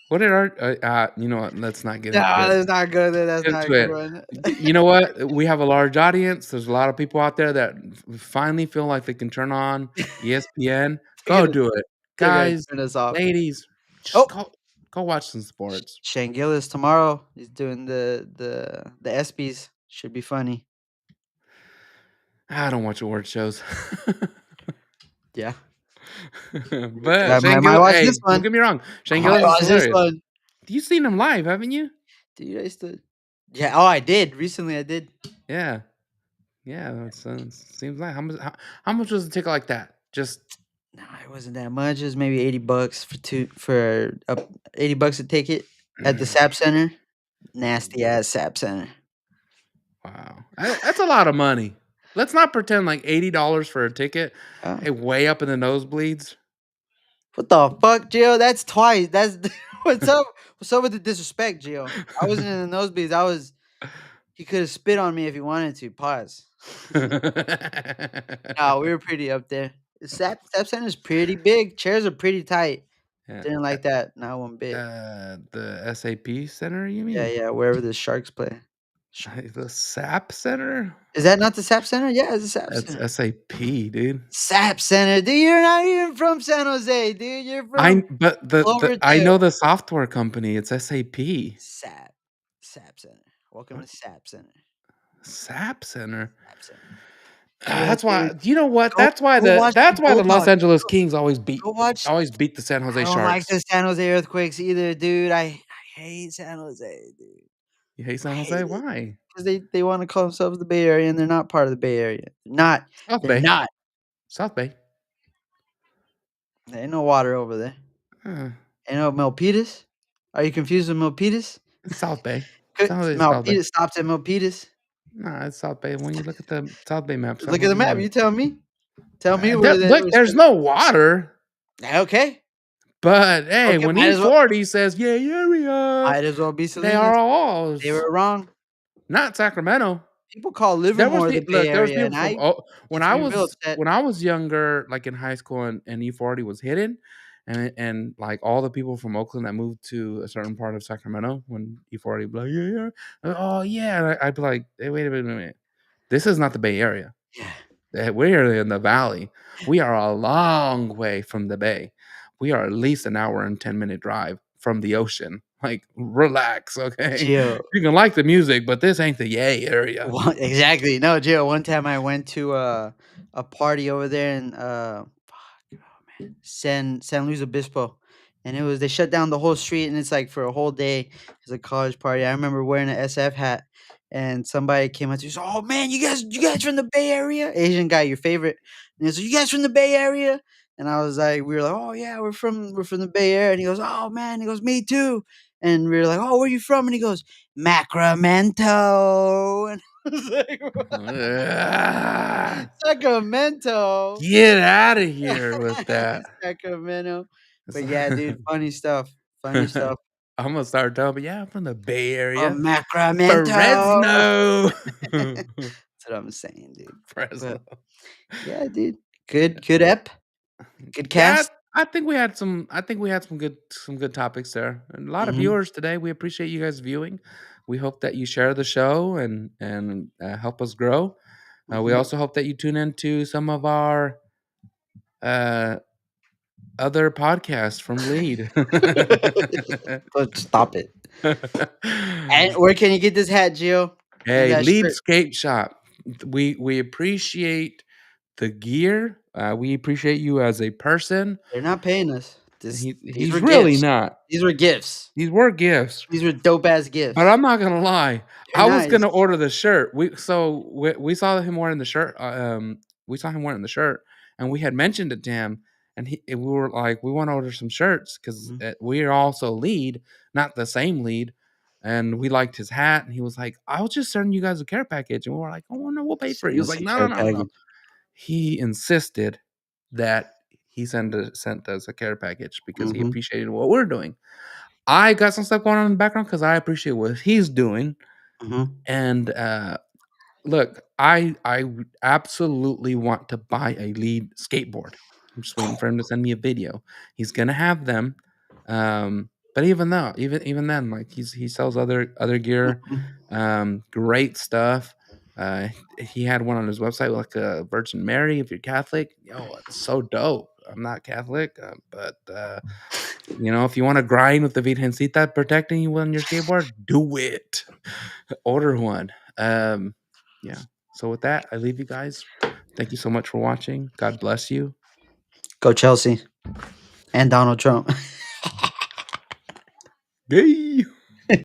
What did our you know what? Let's not get into it. Let's not go there. That's not good. You know what? We have a large audience. There's a lot of people out there that finally feel like they can turn on ESPN. Go do it, guys, ladies. Just go watch some sports. Shane Gillis tomorrow. He's doing the ESPYs. Should be funny. I don't watch award shows. Yeah. But Shane Gillis, hey, don't get me wrong. Shane Gillis is hilarious. You've seen him live, haven't you? Dude, I used to. Yeah. Oh, I did. Recently, I did. Yeah. Yeah. That seems like how much was a ticket like that? Just. No, it wasn't that much. It was maybe $80 for $80 a ticket at the SAP Center. Nasty ass SAP Center. Wow, that's a lot of money. Let's not pretend like $80 for a ticket. Hey, way up in the nosebleeds. What the fuck, Gio? That's twice. That's what's up. What's up with the disrespect, Gio? I wasn't in the nosebleeds. He could have spit on me if he wanted to. Pause. No, we were pretty up there. The SAP Center is pretty big. Chairs are pretty tight. Yeah. Didn't like that. Not one bit. The SAP Center, you mean? Yeah. Wherever the Sharks play. The SAP Center? Is that not the SAP Center? Yeah, it's the SAP Center. That's SAP, dude. SAP Center, dude. You're not even from San Jose, dude. You're from. I know the software company. It's SAP. SAP Center. Welcome to SAP Center. SAP Center. SAP Center. Yeah, That's why. dude. You know what? Go That's why go watch the that's why the Los Bulldogs. Angeles Kings always Go watch. beat the San I Jose don't like Sharks. the San Jose Earthquakes either, dude. I hate San Jose, dude. You hate I San Jose? hate it Why? because they want to call themselves the Bay Area, and they're not part of the Bay Area. Not. South They're Bay. not. South Bay. There ain't no water over there. Uh, Ain't no Milpitas. Are you confused with Milpitas? it's South Bay. San Jose is South Bay. Milpitas stops at Milpitas. Nah, it's South Bay. When you look at the South Bay map, San Look at the Jose map. is. You tell me. Tell me where the Look, there's no water. Okay. But hey, Okay, when might as well E40 says yay area, might as well be they are Salinas. all They were wrong. not Sacramento. People call There was Livermore the Bay there was Area, people and from I when gets I me real upset. was younger, like in high school, and E40 was hidden, and like all the people from Oakland that moved to a certain part of Sacramento when E40 be like yeah, oh yeah, and I'd be like hey, wait a minute, this is not the Bay Area. Yeah. We're in the valley. We are a long way from the bay. We are at least an hour and 10-minute drive from the ocean. Like, relax, okay? Gio. You can like the music, but this ain't the yay area. Exactly. No, Gio. One time I went to a party over there in San Luis Obispo, and they shut down the whole street, and it's like for a whole day. It's a college party. I remember wearing an SF hat, and somebody came up to me, said, "Oh man, you guys from the Bay Area? Asian guy, your favorite?" And he said, "You guys from the Bay Area?" And I was like, we were like, "Oh yeah, we're from the Bay Area." And he goes, "Oh man," he goes, "Me too." And we were like, "Oh, where you from?" And he goes, "Macramento." And I was like, Ugh. Sacramento. Get out of here with that. Sacramento. But yeah, dude, funny stuff. Funny stuff. I'm gonna start telling me, yeah, I'm from the Bay Oh, Area. Macramento. Fresno. That's what I'm saying, dude. Fresno. But yeah, dude. Good ep. Good Yeah, cast. I think we had some good topics there. And a lot of Mhm, viewers today. We appreciate you guys viewing. We hope that you share the show and help us grow. We mhm. also hope that you tune into some of our uh, other podcasts from Lead. But stop it. And where can you get this hat, Gio? And Hey, that Lead shirt? Skate Shop. We appreciate the gear. We appreciate you as a person. They're not paying us. These were He's really gifts. not. These were gifts. These were gifts. These were dope ass But gifts. I'm not gonna lie. They're I was nice. gonna order the shirt. We saw him wearing the shirt. We saw him wearing the shirt, and we had mentioned it to him, and we were like, we want to order some shirts because Mhm. we are also Lead, not the same Lead, and we liked his hat, and he was like, I'll just send you guys a care package, and we were like, oh no, we'll pay for it. He Send was us like, a no, no, care no, no, no. package. He insisted that he sent us a care package because he Mhm, appreciated what we're doing. I got some stuff going on in the background because I appreciate what he's doing. mhm. And look, I would absolutely want to buy a Lead skateboard. I'm just waiting for him to send me a video. He's gonna have them. But even then, like he sells other gear, Mhm. great stuff. He had one on his website like a Virgin Mary. If you're Catholic, it's so dope. I'm not Catholic, but if you want to grind with the Virgencita protecting you on your skateboard, do it. Order one. Yeah. So with that, I leave you guys. Thank you so much for watching. God bless you. Go Chelsea and Donald Trump. Gay.